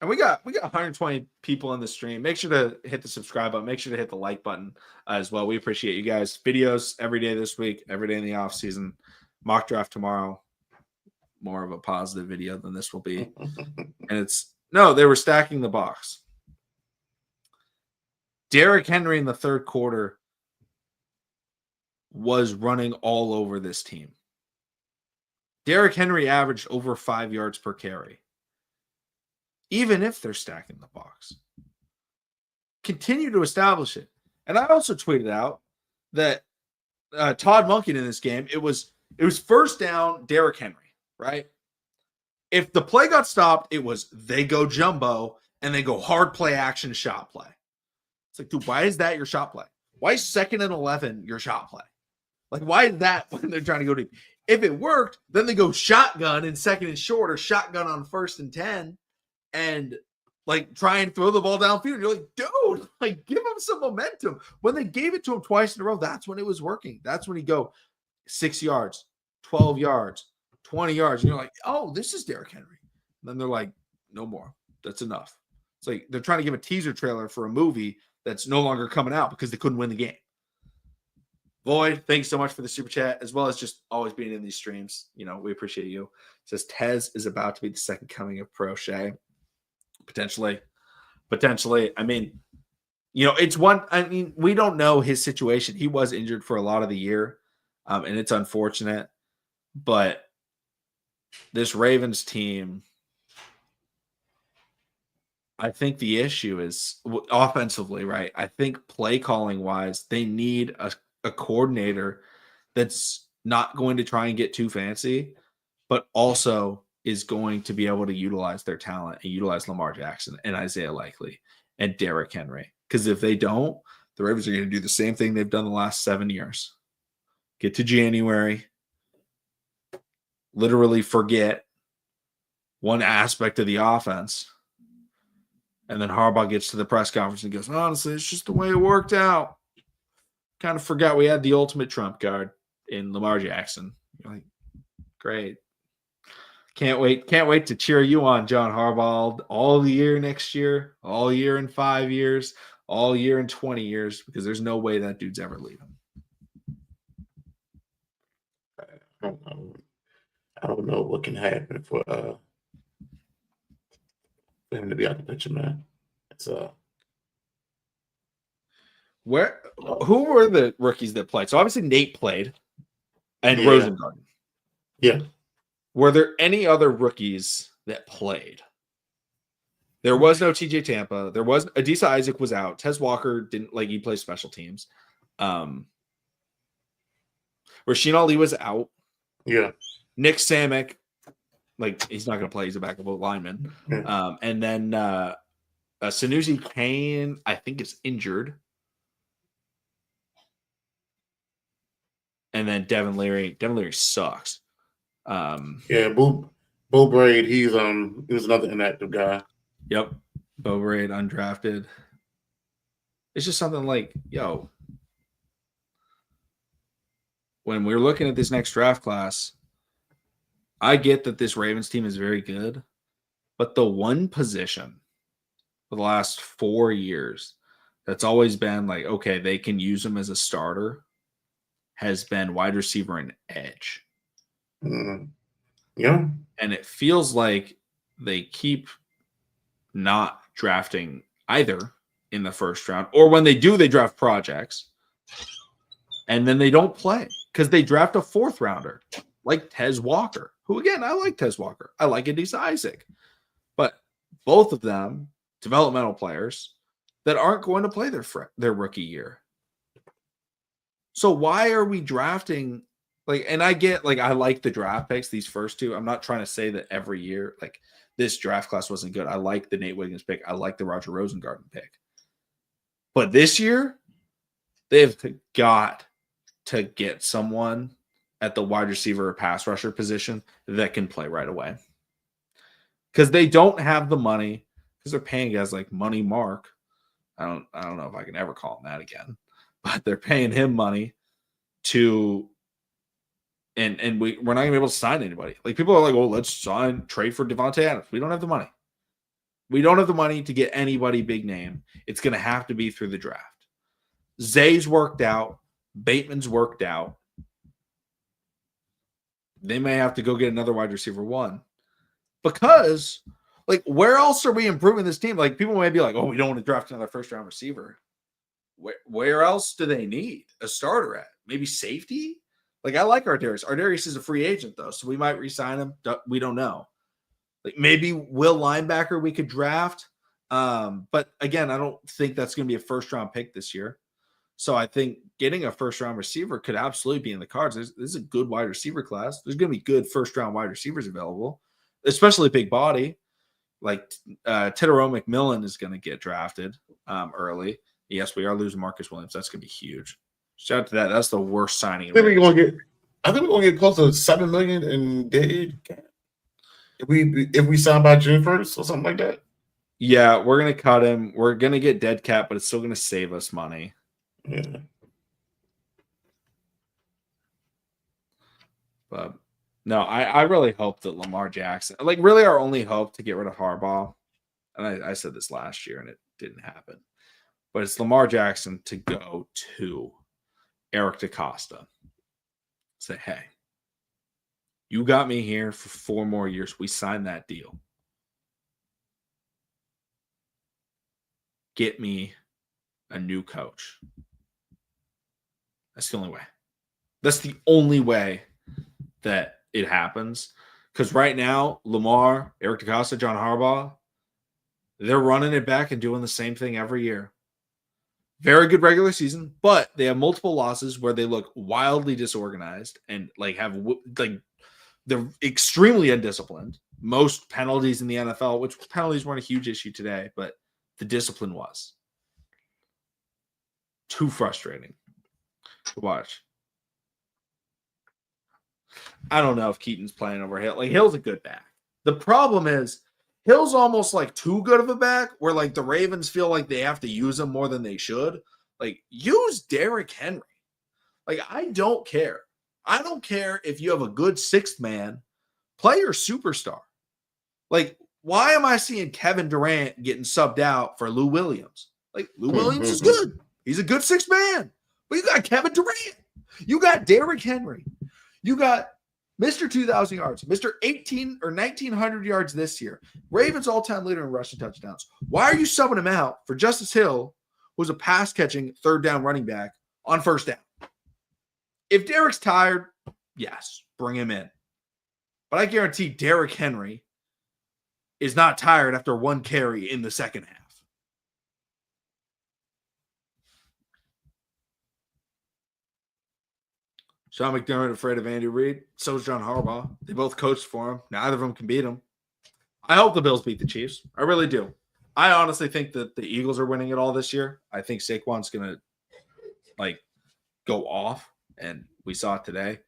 And we got 120 people in the stream. Make sure to hit the subscribe button. Make sure to hit the like button as well. We appreciate you guys. Videos every day this week, every day in the off season. Mock draft tomorrow. More of a positive video than this will be. And they were stacking the box. Derrick Henry in the third quarter was running all over this team. Derrick Henry averaged over 5 yards per carry. Even if they're stacking the box. Continue to establish it. And I also tweeted out that Todd Monken in this game, it was first down, Derrick Henry, right? If the play got stopped, it was they go jumbo and they go hard play action shot play. It's like, dude, why is that your shot play? Why is 2nd and 11 your shot play? Like, why is that when they're trying to go deep? If it worked, then they go shotgun in 2nd and short or shotgun on 1st and 10 and like try and throw the ball downfield. You're like, dude, like give him some momentum. When they gave it to him twice in a row, that's when it was working. That's when he go 6 yards, 12 yards, 20 yards. And you're like, oh, this is Derrick Henry. And then they're like, no more. That's enough. It's like they're trying to give a teaser trailer for a movie that's no longer coming out because they couldn't win the game. Void, thanks so much for the super chat, as well as just always being in these streams. You know, we appreciate you. It says Tez is about to be the second coming of Prochet. Potentially. I mean, you know, we don't know his situation. He was injured for a lot of the year, and it's unfortunate. But this Ravens team, I think the issue is offensively, right? I think play calling wise, they need a coordinator that's not going to try and get too fancy, but also is going to be able to utilize their talent and utilize Lamar Jackson and Isaiah Likely and Derrick Henry. Because if they don't, the Ravens are going to do the same thing they've done the last 7 years. Get to January, literally forget one aspect of the offense, and then Harbaugh gets to the press conference and goes, honestly, it's just the way it worked out. Kind of forgot we had the ultimate trump card in Lamar Jackson. You're like, great. Can't wait to cheer you on, John Harbaugh, all the year next year, all year in 5 years, all year in 20 years, because there's no way that dude's ever leaving. I don't know what can happen for him to be out the picture, man. It's who were the rookies that played? So obviously Nate played and Rosengarten. Yeah. Were there any other rookies that played? There was no TJ Tampa. There was Adisa Isaac was out. Tez Walker didn't he plays special teams. Rasheed Ali was out. Yeah. Nick Samick, he's not going to play. He's a backup lineman. Yeah. And then Sanusi Kane, I think, is injured. And then Devin Leary sucks. Bo Braid, he was another inactive guy. Yep. Bo Braid, undrafted. It's just something like, when we're looking at this next draft class, I get that this Ravens team is very good, but the one position for the last 4 years that's always been okay, they can use him as a starter has been wide receiver and edge. Yeah. And it feels like they keep not drafting either in the first round, or when they do, they draft projects and then they don't play because they draft a 4th rounder like Tez Walker, who, again, I like Tez Walker. I like Adisa Isaac. But both of them, developmental players that aren't going to play their rookie year. So why are we drafting and I get I like the draft picks, these first two. I'm not trying to say that every year this draft class wasn't good. I like the Nate Wiggins pick. I like the Roger Rosengarten pick. But this year, they've got to get someone at the wide receiver or pass rusher position that can play right away. Because they don't have the money, because they're paying guys like Money Mark. I don't know if I can ever call him that again. But they're paying him money to and we're not gonna be able to sign anybody. People are like, well, let's trade for Devontae Adams. We don't have the money. We don't have the money to get anybody big name. It's going to have to be through the draft. Zay's worked out. Bateman's worked out. They may have to go get another wide receiver one. Because, like, where else are we improving this team? Like, people may be like, oh, we don't want to draft another first-round receiver. Where else do they need a starter at? Maybe safety? Like, I like Ardarius. Ardarius is a free agent, though, so we might re-sign him. We don't know. Like, maybe Will linebacker we could draft. But, again, I don't think that's going to be a first-round pick this year. So I think getting a first-round receiver could absolutely be in the cards. This is a good wide receiver class. There's going to be good first-round wide receivers available, especially big body. Like Titterell McMillan is going to get drafted early. Yes, we are losing Marcus Williams. That's going to be huge. Shout out to that. That's the worst signing. I think we're going to get close to $7 million in dead cap. If we sign by June 1st or something like that. Yeah, we're going to cut him. We're going to get dead cap, but it's still going to save us money. Yeah. But no, I really hope that Lamar Jackson, like really our only hope to get rid of Harbaugh, and I said this last year and it didn't happen, but it's Lamar Jackson to go to Eric DaCosta. Say, hey, you got me here for 4 more years. We signed that deal. Get me a new coach. That's the only way. That's the only way that it happens. Because right now, Lamar, Eric DaCosta, John Harbaugh, they're running it back and doing the same thing every year. Very good regular season, but they have multiple losses where they look wildly disorganized and they're extremely undisciplined. Most penalties in the NFL, which penalties weren't a huge issue today, but the discipline was. Too frustrating to watch. I don't know if Keaton's playing over Hill. Like, Hill's a good back. The problem is Hill's almost like too good of a back where like the Ravens feel like they have to use him more than they should. Like, use Derrick Henry. Like, I don't care. I don't care if you have a good sixth man. Play your superstar. Like, why am I seeing Kevin Durant getting subbed out for Lou Williams? Like, Lou Williams is good. He's a good sixth man. But you got Kevin Durant. You got Derrick Henry. You got Mr. 2,000 yards, Mr. 18 or 1,900 yards this year. Ravens all-time leader in rushing touchdowns. Why are you subbing him out for Justice Hill, who's a pass-catching third-down running back on first down? If Derrick's tired, yes, bring him in. But I guarantee Derrick Henry is not tired after one carry in the second half. Sean McDermott afraid of Andy Reid. So is John Harbaugh. They both coached for him. Neither of them can beat him. I hope the Bills beat the Chiefs. I really do. I honestly think that the Eagles are winning it all this year. I think Saquon's going to go off, and we saw it today.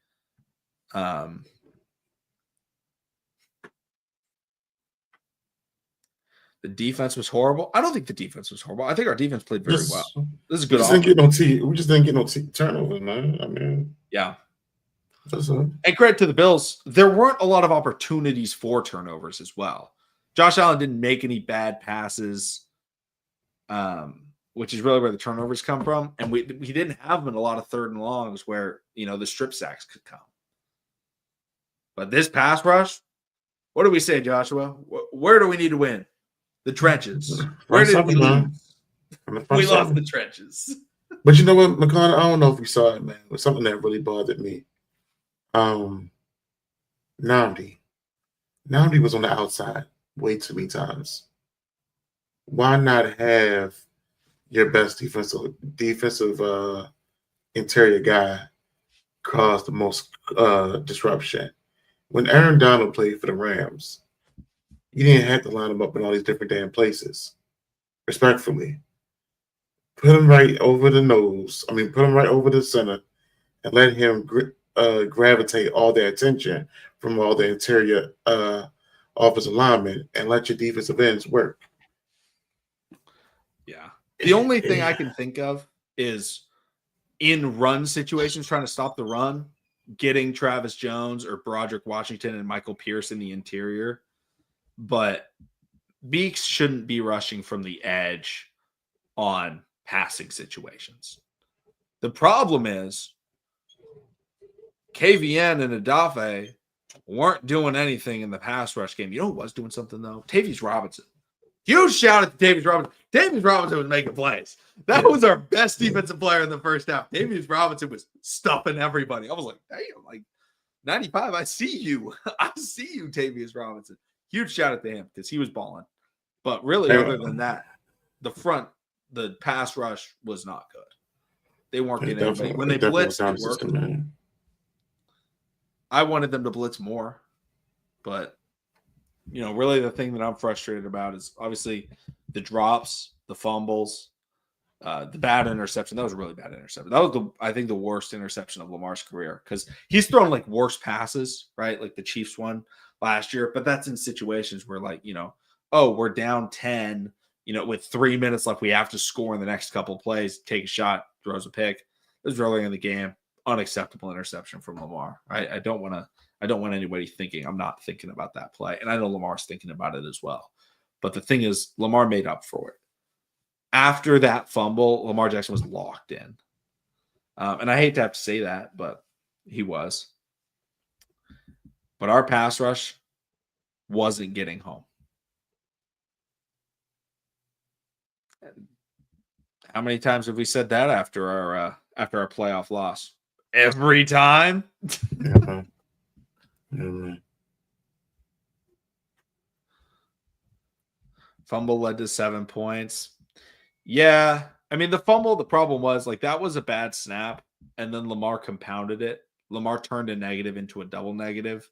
The defense was horrible. I don't think the defense was horrible. I think our defense played very well. This is a good offense. We just didn't get no turnovers, man. I mean, yeah. And credit to the Bills, there weren't a lot of opportunities for turnovers as well. Josh Allen didn't make any bad passes, which is really where the turnovers come from. And we didn't have them in a lot of third and longs where, the strip sacks could come. But this pass rush, what do we say, Joshua? Where do we need to win? The trenches. Where did we lose? We lost the trenches. But you know what, McConnell? I don't know if you saw it, man. It was something that really bothered me. Namdi was on the outside way too many times. Why not have your best defensive interior guy cause the most disruption? When Aaron Donald played for the Rams, you didn't have to line him up in all these different damn places. Respectfully. Put him right over the nose. Put him right over the center and let him gravitate all their attention from all the interior offensive linemen and let your defensive ends work. Yeah. The only thing I can think of is in run situations, trying to stop the run, getting Travis Jones or Broderick Washington and Michael Pierce in the interior. But Beaks shouldn't be rushing from the edge on passing situations. The problem is KVN and Adafe weren't doing anything in the pass rush game. You know who was doing something, though? Tavius Robinson. Huge shout out to Tavius Robinson. Tavius Robinson was making plays. That was our best defensive player in the first half. Tavius Robinson was stuffing everybody. I was like, damn, like 95, I see you. I see you, Tavius Robinson. Huge shout out to him because he was balling. But really, other than that, the pass rush was not good. They weren't getting anybody. When they blitzed, it worked. I wanted them to blitz more. But, really the thing that I'm frustrated about is obviously the drops, the fumbles, the bad interception. That was a really bad interception. That was, I think, the worst interception of Lamar's career because he's thrown like worse passes, right? Like the Chiefs one last year. But that's in situations where we're down 10, with 3 minutes left. We have to score in the next couple of plays, take a shot, throws a pick. It was early in the game. Unacceptable interception from Lamar. I don't want anybody thinking I'm not thinking about that play. And I know Lamar's thinking about it as well. But the thing is, Lamar made up for it. After that fumble, Lamar Jackson was locked in. And I hate to have to say that, but he was. But our pass rush wasn't getting home. How many times have we said that after our playoff loss? Every time. Fumble led to 7 points. Yeah. I mean, the fumble, the problem was that was a bad snap, and then Lamar compounded it. Lamar turned a negative into a double negative.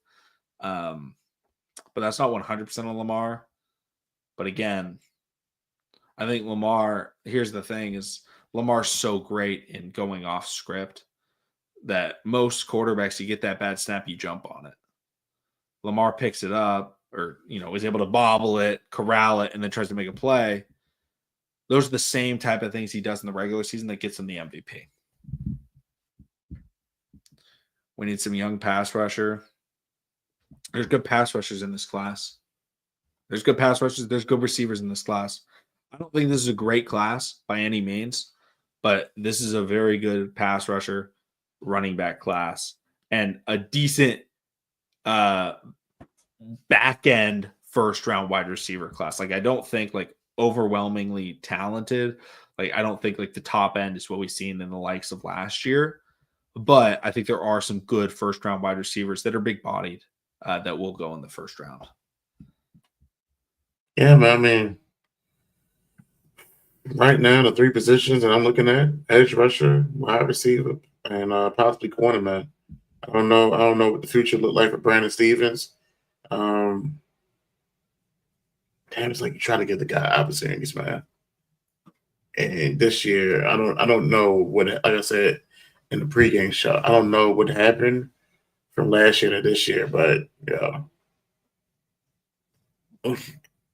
But that's not 100% on Lamar. But again, I think Lamar, here's the thing, is Lamar's so great in going off script that most quarterbacks, you get that bad snap, you jump on it. Lamar picks it up or, is able to bobble it, corral it, and then tries to make a play. Those are the same type of things he does in the regular season that gets him the MVP. We need some young pass rusher. There's good pass rushers in this class. There's good pass rushers. There's good receivers in this class. I don't think this is a great class by any means, but this is a very good pass rusher, running back class, and a decent back end first round wide receiver class. I don't think overwhelmingly talented. I don't think the top end is what we've seen in the likes of last year, but I think there are some good first round wide receivers that are big bodied that will go in the first round. Yeah, but I mean, right now the three positions that I'm looking at: edge rusher, wide receiver, and possibly corner, man. I don't know what the future look like for Brandon Stevens. Damn, it's like you try to get the guy opportunities, man. And this year, I don't know what, like I said in the pregame show, I don't know what happened from last year to this year, but yeah,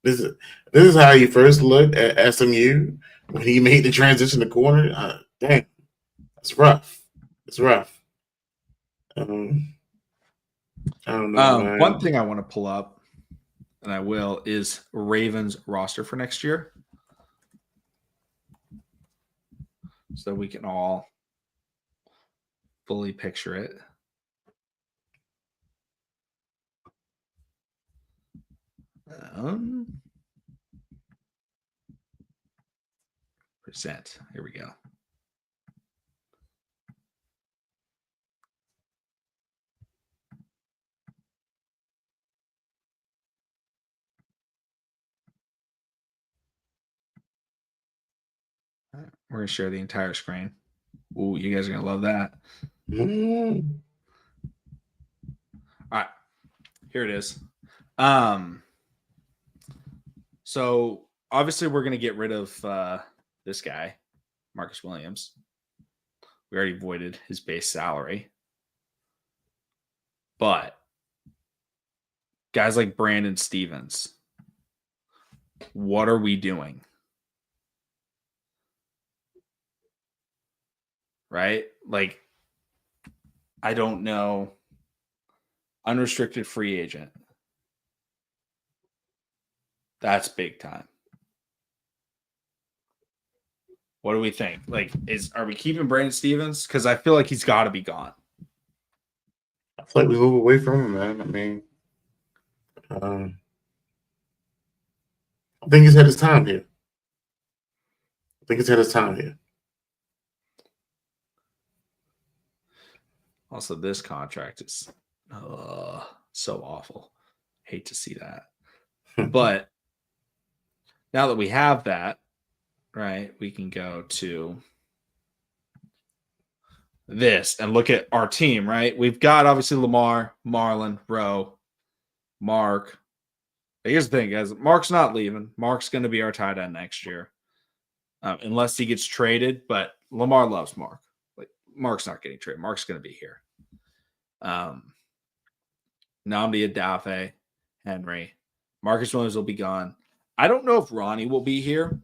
this is how you first looked at SMU when he made the transition to corner. Damn, it's rough. It's rough. I don't know. One thing I want to pull up, and I will, is Ravens roster for next year, so we can all fully picture it. Percent. Here we go. We're going to share the entire screen. Ooh, you guys are going to love that. All right. Here it is. So obviously we're going to get rid of this guy, Marcus Williams. We already voided his base salary. But guys like Brandon Stevens, what are we doing? Right? I don't know. Unrestricted free agent. That's big time. What do we think? Like, are we keeping Brandon Stevens? Because I feel like he's got to be gone. I feel like we move away from him, man. I mean, I think he's had his time here. Also, this contract is so awful. Hate to see that. But now that we have that, right, we can go to this and look at our team, right? We've got obviously Lamar, Marlon, Rowe, Mark. Here's the thing, guys. Mark's not leaving. Mark's going to be our tight end next year, unless he gets traded. But Lamar loves Mark. Like, Mark's not getting traded. Mark's going to be here. Nnamdi Adafe, Henry, Marcus Williams will be gone. I don't know if Ronnie will be here.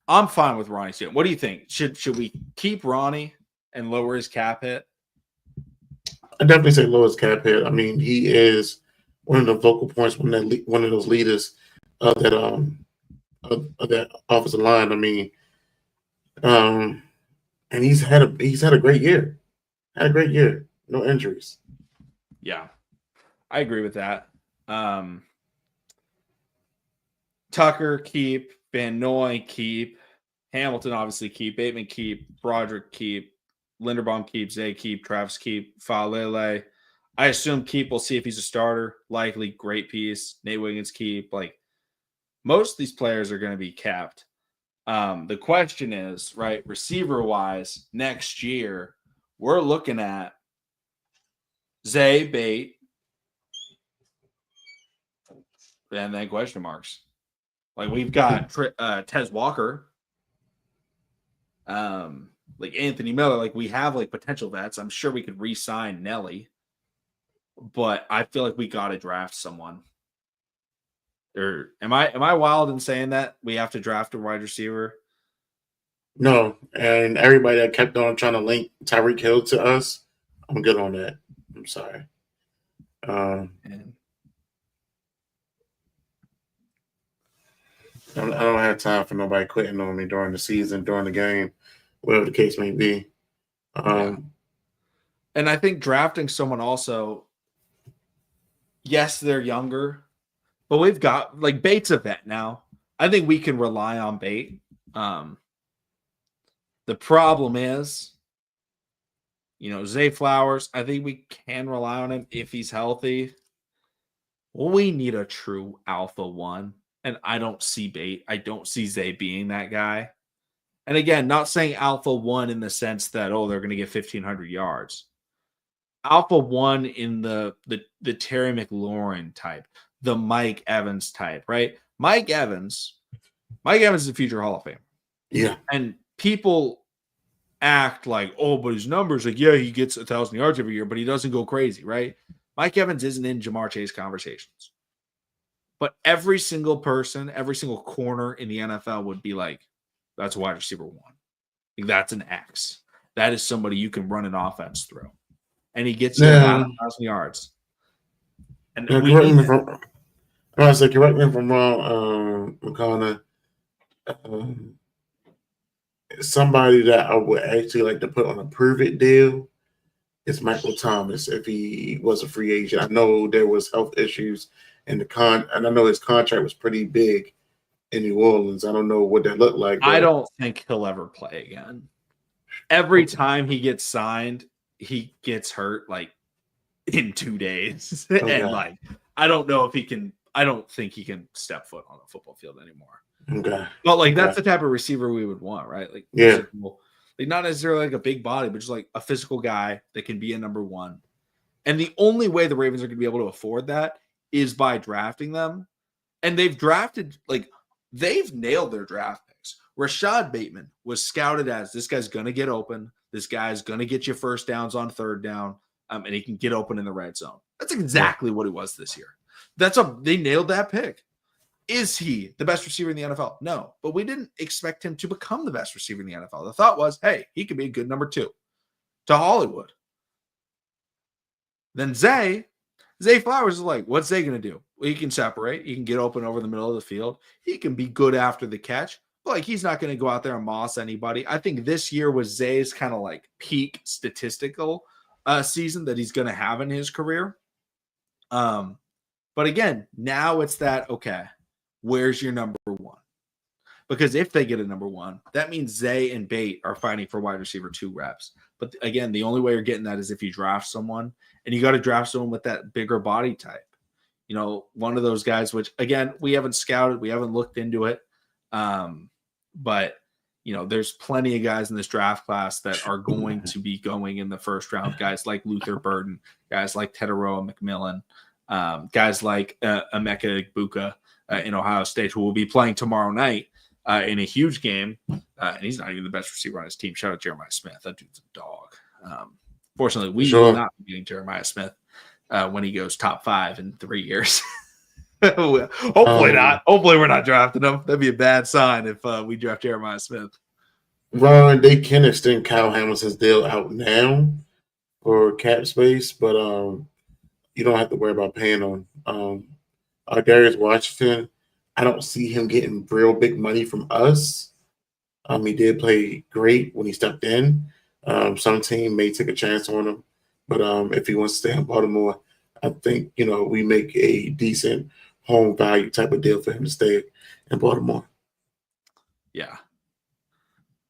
I'm fine with Ronnie soon. What do you think? Should we keep Ronnie and lower his cap hit? I definitely say lower his cap hit. I mean, he is one of the vocal points, one of those leaders of that offensive line. I mean, and he's had a great year. No injuries. Yeah, I agree with that. Tucker keep, Van Noy keep, Hamilton obviously keep, Bateman keep, Broderick keep, Linderbaum keep, Zay keep, Travis keep, Falele. I assume keep. We'll see if he's a starter. Likely, great piece. Nate Wiggins keep. Like, most of these players are going to be capped. The question is, right, receiver-wise, next year, we're looking at Zay, Bate, and then question marks. Like, we've got Tez Walker, like Anthony Miller. Like, we have like potential vets. I'm sure we could re-sign Nelly, but I feel like we got to draft someone. Or am I wild in saying that we have to draft a wide receiver? No, and everybody that kept on trying to link Tyreek Hill to us, I'm good on that. I'm sorry. I don't have time for nobody quitting on me during the season, during the game, whatever the case may be. And I think drafting someone also, yes, they're younger, but we've got, like, Bate's a vet now. I think we can rely on Bate. The problem is, Zay Flowers, I think we can rely on him if he's healthy. We need a true alpha one, and I don't see Bate. I don't see Zay being that guy. And again, not saying alpha one in the sense that, they're going to get 1,500 yards. Alpha one in the Terry McLaurin type, the Mike Evans type, right? Mike Evans is a future Hall of Famer. Yeah. And people act like, but his numbers, like, yeah, he gets 1,000 yards every year, but he doesn't go crazy, right? Mike Evans isn't in Jamar Chase conversations. But every single person, every single corner in the NFL would be like, that's wide receiver one. Like, that's an X. That is somebody you can run an offense through. And he gets you about 1,000 yards. And correct me if I'm wrong, McConnell. Somebody that I would actually like to put on a prove-it deal is Michael Thomas if he was a free agent. I know there was health issues in and I know his contract was pretty big in New Orleans. I don't know what that looked like. I don't think he'll ever play again. Every time he gets signed, he gets hurt like in 2 days. And like, I don't think he can step foot on a football field anymore. Okay. But like, that's the type of receiver we would want, right? Like, physical, like, not necessarily like a big body, but just like a physical guy that can be a number one. And the only way the Ravens are going to be able to afford that is by drafting them. And they've nailed their draft picks. Rashad Bateman was scouted as, this guy's going to get open. This guy's going to get you first downs on third down, and he can get open in the red zone. That's exactly what he was this year. They nailed that pick. Is he the best receiver in the NFL? No, but we didn't expect him to become the best receiver in the NFL. The thought was, hey, he could be a good number 2 to Hollywood. Then Zay Flowers is like, what's Zay going to do? he can separate. He can get open over the middle of the field. He can be good after the catch. But like he's not going to go out there and moss anybody. I think this year was Zay's kind of like peak statistical season that he's going to have in his career. But again, now it's that, okay, where's your number one? Because if they get a number one, that means Zay and Bate are fighting for wide receiver 2 reps. But again, the only way you're getting that is if you draft someone, and you got to draft someone with that bigger body type. You know, one of those guys, which again, we haven't scouted, we haven't looked into it. But you know, there's plenty of guys in this draft class that are going to be going in the first round. Guys like Luther Burden, guys like Teteroa McMillan, guys like Emeka Egbuka in Ohio State, who will be playing tomorrow night in a huge game. And he's not even the best receiver on his team. Shout out Jeremiah Smith. That dude's a dog. Fortunately, we will not be getting Jeremiah Smith when he goes top 5 in 3 years. Hopefully not. Hopefully we're not drafting him. That'd be a bad sign if we draft Jeremiah Smith. Ron, they can extend Kyle Hamilton's deal out now for cap space, but you don't have to worry about paying him. Darius Washington, I don't see him getting real big money from us. He did play great when he stepped in. Some team may take a chance on him, but if he wants to stay in Baltimore, I think, you know, we make a decent home value type of deal for him to stay in Baltimore. Yeah.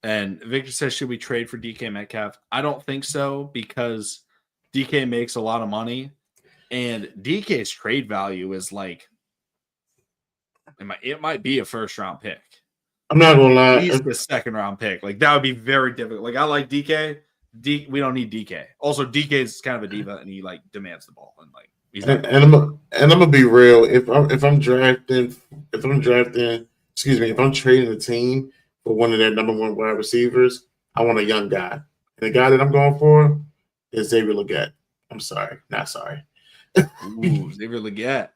And Victor says, should we trade for DK Metcalf? I don't think so, because DK makes a lot of money, and DK's trade value is like, it might be a first round pick. I'm not gonna lie. He's the second round pick. Like, that would be very difficult. Like, I like DK. We don't need DK. Also, DK is kind of a diva, and he like demands the ball, and like he's not. And I'm gonna be real. If I'm trading a team for one of their number 1 wide receivers, I want a young guy. And the guy that I'm going for is Xavier Legette. I'm sorry, not sorry. Ooh, Xavier Legette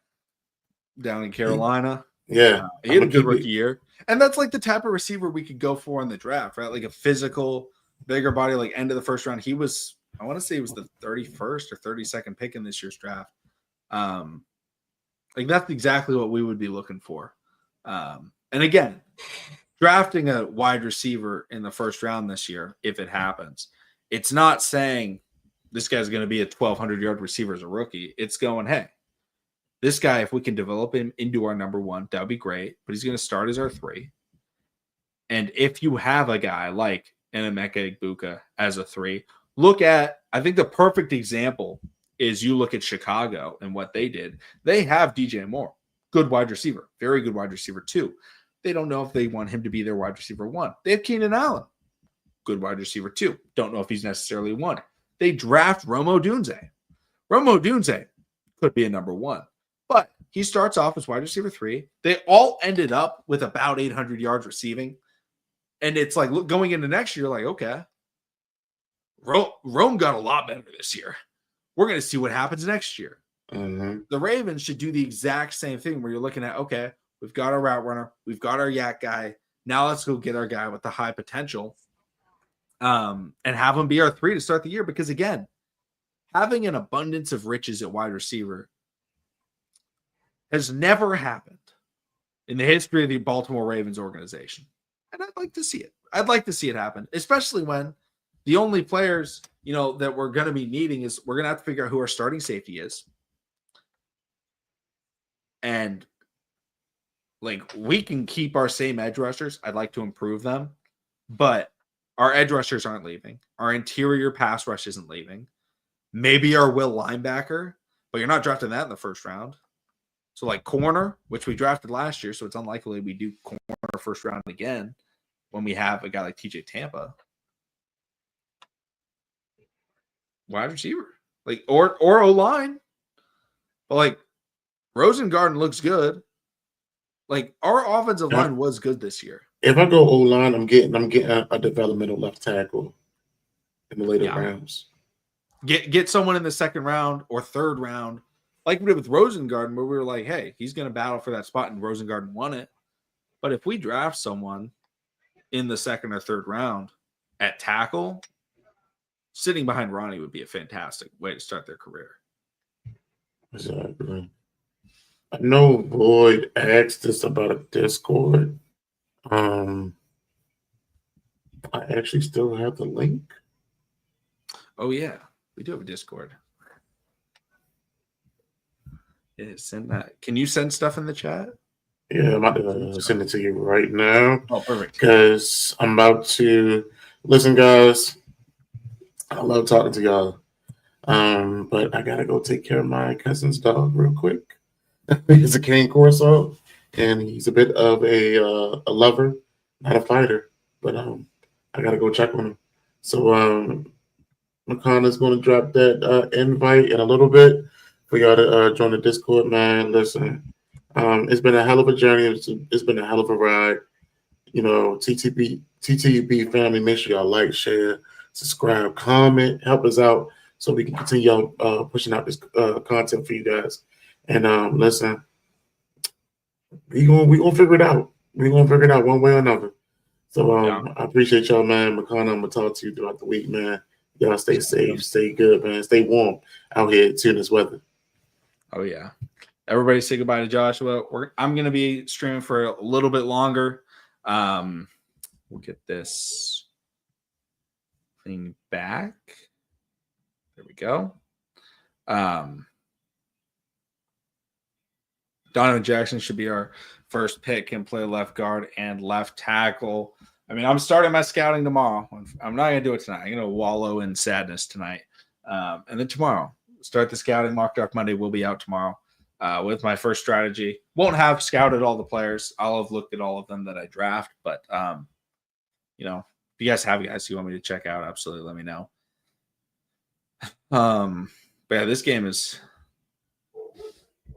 down in Carolina. Yeah, he had a good rookie year, and that's like the type of receiver we could go for in the draft, right? Like a physical, bigger body, like end of the first round. He was, I want to say, he was the 31st or 32nd pick in this year's draft. Like that's exactly what we would be looking for. And again, drafting a wide receiver in the first round this year, if it happens, it's not saying this guy's going to be a 1,200-yard receiver as a rookie. It's going, hey, this guy, if we can develop him into our number 1, that would be great, but he's going to start as our 3. And if you have a guy like an Emeka Egbuka as a 3, look at, I think the perfect example is you look at Chicago and what they did. They have DJ Moore, good wide receiver, very good wide receiver 2. They don't know if they want him to be their wide receiver 1. They have Keenan Allen, good wide receiver 2. Don't know if he's necessarily 1. They draft Rome Odunze. Rome Odunze could be a number 1, but he starts off as wide receiver 3. They all ended up with about 800 yards receiving. And it's like, look, going into next year, like, okay, Rome got a lot better this year. We're going to see what happens next year. Mm-hmm. The Ravens should do the exact same thing where you're looking at, okay, we've got our route runner, we've got our yak guy. Now let's go get our guy with the high potential and have him be our 3 to start the year. Because again, having an abundance of riches at wide receiver has never happened in the history of the Baltimore Ravens organization. And I'd like to see it. I'd like to see it happen, especially when the only players, you know, that we're going to be needing is we're going to have to figure out who our starting safety is. And like, we can keep our same edge rushers. I'd like to improve them, but our edge rushers aren't leaving. Our interior pass rush isn't leaving. Maybe our will linebacker, but you're not drafting that in the first round. So like corner, which we drafted last year, so it's unlikely we do corner first round again when we have a guy like TJ Tampa. Wide receiver, like or O-line. But like Rosengarten looks good. Like our offensive line was good this year. If I go O-line, I'm getting a developmental left tackle in the later rounds. Get someone in the second round or third round, like we did with Rosengarten, where we were like, hey, he's going to battle for that spot, and Rosengarten won it. But if we draft someone in the second or third round at tackle, sitting behind Ronnie would be a fantastic way to start their career. Exactly. I know Boyd asked us about a Discord. I actually still have the link. Oh yeah, we do have a Discord. Yeah, send that. Can you send stuff in the chat? Yeah, I'm about to send it to you right now. Oh, perfect. Because I'm about to listen, guys. I love talking to y'all. But I gotta go take care of my cousin's dog real quick. He's a cane corso, and he's a bit of a lover, not a fighter. But I gotta go check on him. So McConaughey's going to drop that invite in a little bit for y'all to join the Discord, man. Listen, it's been a hell of a journey. It's been a hell of a ride. You know, TTB family, make sure y'all like, share, subscribe, comment, help us out so we can continue pushing out this content for you guys. And listen, we gonna figure it out. We gonna figure it out one way or another. So I appreciate y'all, man. McConnell, I'm gonna talk to you throughout the week, man. Y'all stay safe, stay good, man. Stay warm out here too in this weather. Oh yeah. Everybody say goodbye to Joshua. I'm gonna be streaming for a little bit longer. We'll get this thing back. There we go. Donovan Jackson should be our first pick and play left guard and left tackle. I mean, I'm starting my scouting tomorrow. I'm not going to do it tonight. I'm going to wallow in sadness tonight. And then tomorrow, start the scouting. Mock Draft Monday will be out tomorrow with my first strategy. Won't have scouted all the players. I'll have looked at all of them that I draft. But, you know, if you guys have guys you want me to check out, absolutely let me know. But yeah, this game is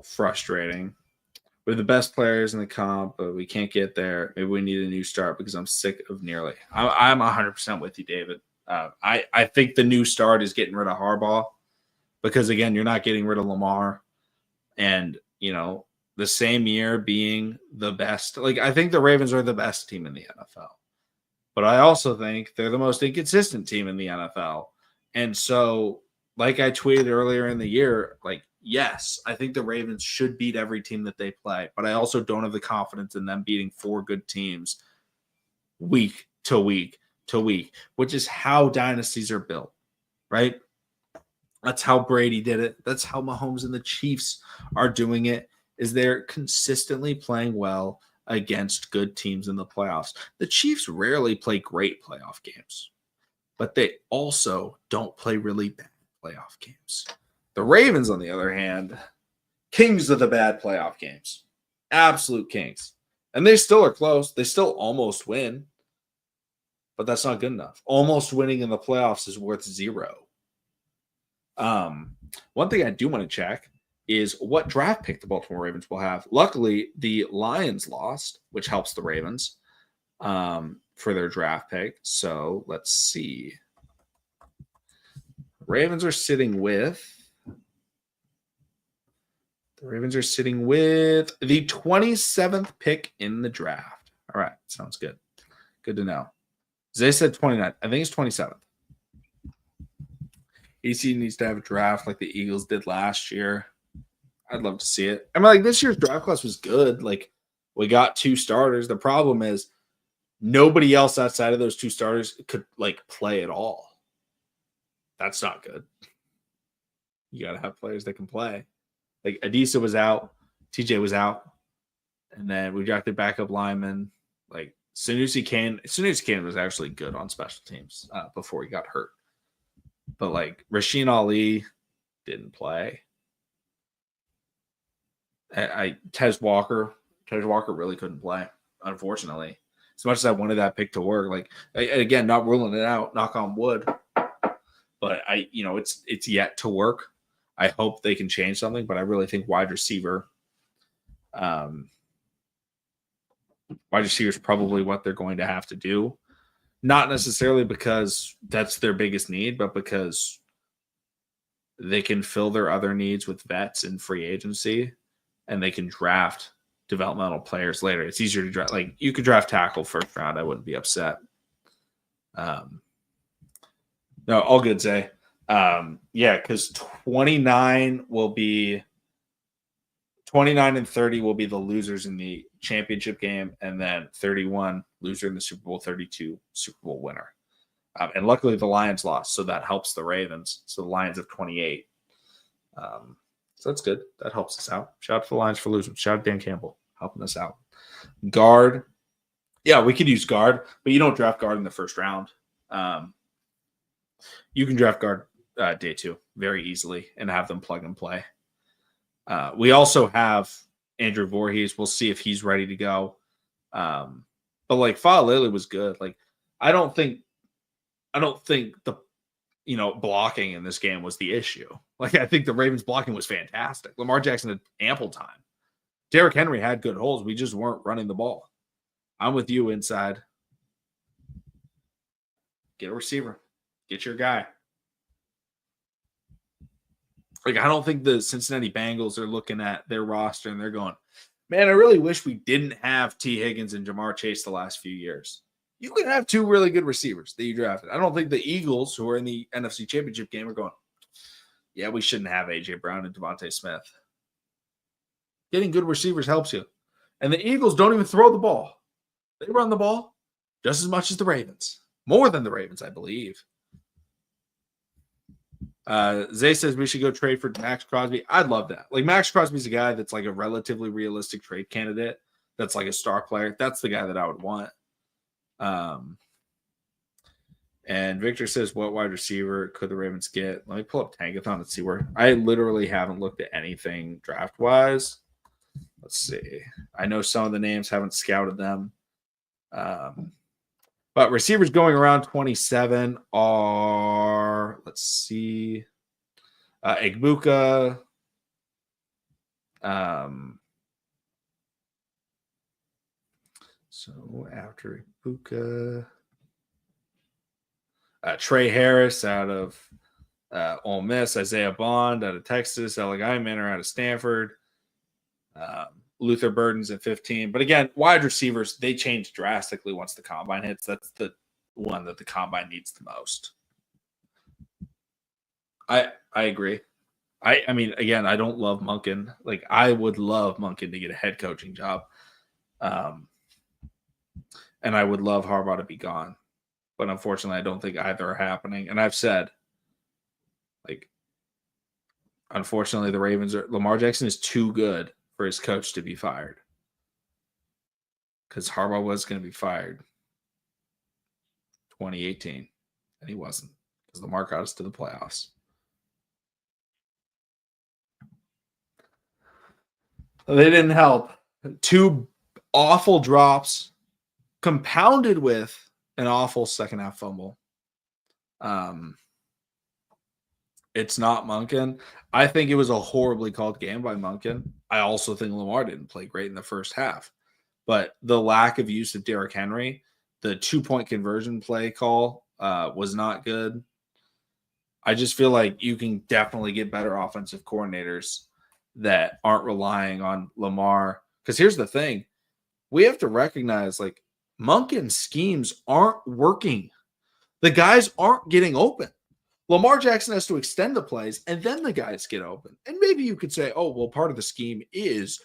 frustrating. We're the best players in the comp, but we can't get there. Maybe we need a new start because I'm sick of nearly. I'm 100% with you, David. I think the new start is getting rid of Harbaugh because, again, you're not getting rid of Lamar. And, you know, the same year being the best. Like, I think the Ravens are the best team in the NFL. But I also think they're the most inconsistent team in the NFL. And so, like I tweeted earlier in the year, like, yes, I think the Ravens should beat every team that they play, but I also don't have the confidence in them beating four good teams week to week to week, which is how dynasties are built, right? That's how Brady did it. That's how Mahomes and the Chiefs are doing it, is they're consistently playing well against good teams in the playoffs. The Chiefs rarely play great playoff games, but they also don't play really bad playoff games. The Ravens, on the other hand, kings of the bad playoff games. Absolute kings. And they still are close. They still almost win. But that's not good enough. Almost winning in the playoffs is worth 0. One thing I do want to check is what draft pick the Baltimore Ravens will have. Luckily, the Lions lost, which helps the Ravens for their draft pick. So let's see. Ravens are sitting with the 27th pick in the draft. All right. Sounds good. Good to know. They said 29th. I think it's 27th. EC needs to have a draft like the Eagles did last year. I'd love to see it. I mean, like, this year's draft class was good. Like, we got 2 starters. The problem is nobody else outside of those 2 starters could, like, play at all. That's not good. You got to have players that can play. Like, Adisa was out, TJ was out, and then we drafted backup linemen. Like, Sanusi Kane was actually good on special teams before he got hurt. But, like, Rasheen Ali didn't play. Tej Walker really couldn't play, unfortunately. As much as I wanted that pick to work, like, again, not ruling it out, knock on wood. But it's yet to work. I hope they can change something, but I really think wide receiver is probably what they're going to have to do. Not necessarily because that's their biggest need, but because they can fill their other needs with vets and free agency, and they can draft developmental players later. It's easier to draft. Like, you could draft tackle first round. I wouldn't be upset. No, all good, Zay. Yeah, because 29 will be 29 and 30 will be the losers in the championship game, and then 31 loser in the Super Bowl, 32 Super Bowl winner. And luckily the Lions lost, so that helps the Ravens. So the Lions have 28. So that's good. That helps us out. Shout out to the Lions for losing. Shout out to Dan Campbell helping us out. Guard. Yeah, we could use guard, but you don't draft guard in the first round. You can draft guard day 2 very easily and have them plug and play. We also have Andrew Voorhees. We'll see if he's ready to go. But like Fa'alele was good. Like I don't think the blocking in this game was the issue. Like I think the Ravens blocking was fantastic. Lamar Jackson had ample time. Derrick Henry had good holes. We just weren't running the ball. I'm with you inside. Get a receiver. Get your guy. Like, I don't think the Cincinnati Bengals are looking at their roster and they're going, man, I really wish we didn't have T. Higgins and Jamar Chase the last few years. You can have 2 really good receivers that you drafted. I don't think the Eagles, who are in the NFC Championship game, are going, yeah, we shouldn't have A.J. Brown and Devontae Smith. Getting good receivers helps you. And the Eagles don't even throw the ball. They run the ball just as much as the Ravens. More than the Ravens, I believe. Zay says we should go trade for Max Crosby. I'd love that. Like, Max Crosby's a guy that's like a relatively realistic trade candidate. That's like a star player. That's the guy that I would want. And Victor says, what wide receiver could the Ravens get? Let me pull up Tankathon and see where. I literally haven't looked at anything draft-wise. Let's see. I know some of the names, haven't scouted them. But receivers going around 27 are, let's see, Egbuka, so after Egbuka, Trey Harris out of Ole Miss, Isaiah Bond out of Texas, Alec Eymanner out of Stanford, Luther Burden's at 15. But again, wide receivers, they change drastically once the combine hits. That's the one that the combine needs the most. I agree. I mean, again, I don't love Monken. Like, I would love Monken to get a head coaching job. And I would love Harbaugh to be gone. But unfortunately, I don't think either are happening. And I've said, like, unfortunately, the Ravens are – Lamar Jackson is too good for his coach to be fired. Because Harbaugh was going to be fired 2018. And he wasn't. Because Lamar got us to the playoffs. They didn't help. 2 awful drops compounded with an awful second half fumble. It's not Monken. I think it was a horribly called game by Monken. I also think Lamar didn't play great in the first half. But the lack of use of Derrick Henry, the 2-point conversion play call was not good. I just feel like you can definitely get better offensive coordinators that aren't relying on Lamar. Because here's the thing. We have to recognize, like, Monken's schemes aren't working. The guys aren't getting open. Lamar Jackson has to extend the plays, and then the guys get open. And maybe you could say, oh, well, part of the scheme is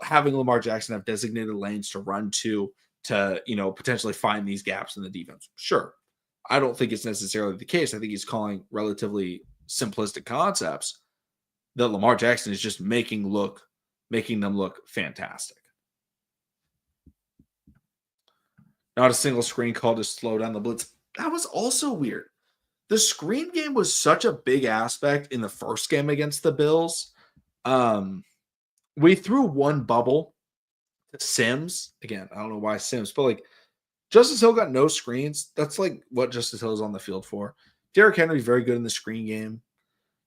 having Lamar Jackson have designated lanes to run to potentially find these gaps in the defense. Sure. I don't think it's necessarily the case. I think he's calling relatively simplistic concepts that Lamar Jackson is just making them look fantastic. Not a single screen call to slow down the blitz. That was also weird. The screen game was such a big aspect in the first game against the Bills. We threw one bubble to Sims. Again, I don't know why Sims, but like Justice Hill got no screens. That's like what Justice Hill is on the field for. Derrick Henry's very good in the screen game.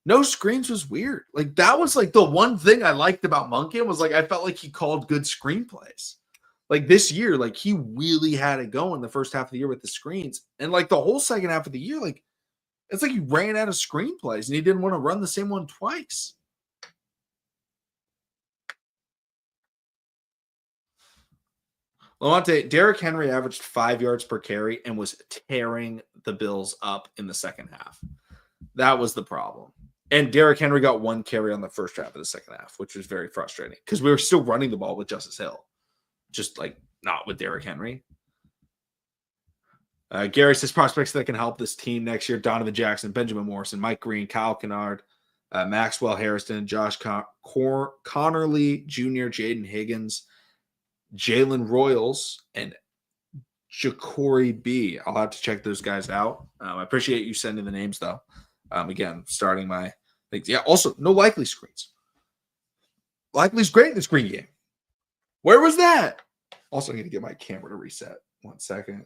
No screens was weird. Like, that was like the one thing I liked about Monken was, like, I felt like he called good screenplays. Like, this year, like, he really had it going the first half of the year with the screens. And like the whole second half of the year, like, it's like he ran out of screenplays and he didn't want to run the same one twice. Derrick Henry averaged 5 yards per carry and was tearing the Bills up in the second half. That was the problem. And Derrick Henry got 1 carry on the first half of the second half, which was very frustrating because we were still running the ball with Justice Hill, just like not with Derrick Henry. Gary says prospects that can help this team next year: Donovan Jackson, Benjamin Morrison, Mike Green, Kyle Kennard, Maxwell Harrison, Josh Connerly Jr., Jaden Higgins, Jalen Royals, and Ja'Cory B. I'll have to check those guys out. I appreciate you sending the names, though. Again, starting my things. Yeah, also, no Likely screens. Likely's great in the screen game. Where was that? Also, I'm going to get my camera to reset. 1 second.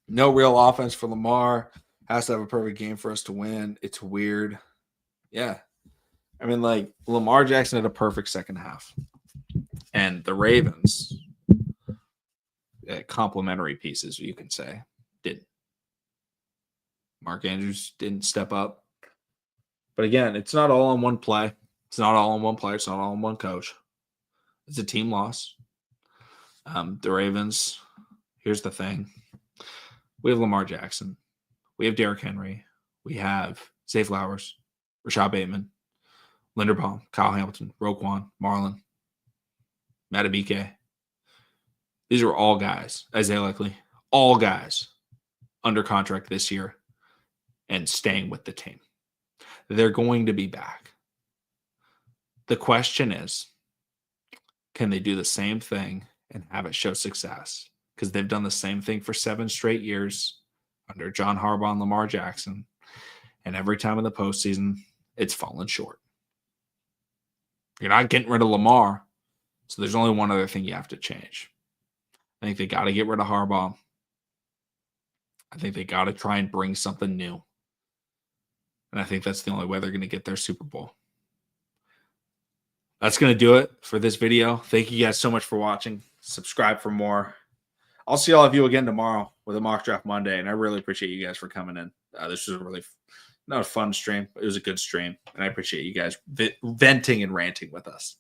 No real offense for Lamar. Has to have a perfect game for us to win. It's weird. Yeah. I mean, like, Lamar Jackson had a perfect second half. And the Ravens, complimentary pieces, you can say, didn't. Mark Andrews didn't step up. But again, it's not all on one play. It's not all on one player. It's not all on one coach. It's a team loss. The Ravens, here's the thing. We have Lamar Jackson. We have Derrick Henry. We have Zay Flowers, Rashad Bateman, Linderbaum, Kyle Hamilton, Roquan, Marlon, Matabike. These are all guys, Isaiah Likely, all guys under contract this year and staying with the team. They're going to be back. The question is, can they do the same thing and have it show success? Because they've done the same thing for 7 straight years under John Harbaugh and Lamar Jackson. And every time in the postseason, it's fallen short. You're not getting rid of Lamar, so there's only one other thing you have to change. I think they got to get rid of Harbaugh. I think they got to try and bring something new. And I think that's the only way they're going to get their Super Bowl. That's going to do it for this video. Thank you guys so much for watching. Subscribe for more. I'll see all of you again tomorrow with a Mock Draft Monday, and I really appreciate you guys for coming in. This was a really not a fun stream, but it was a good stream, and I appreciate you guys venting and ranting with us.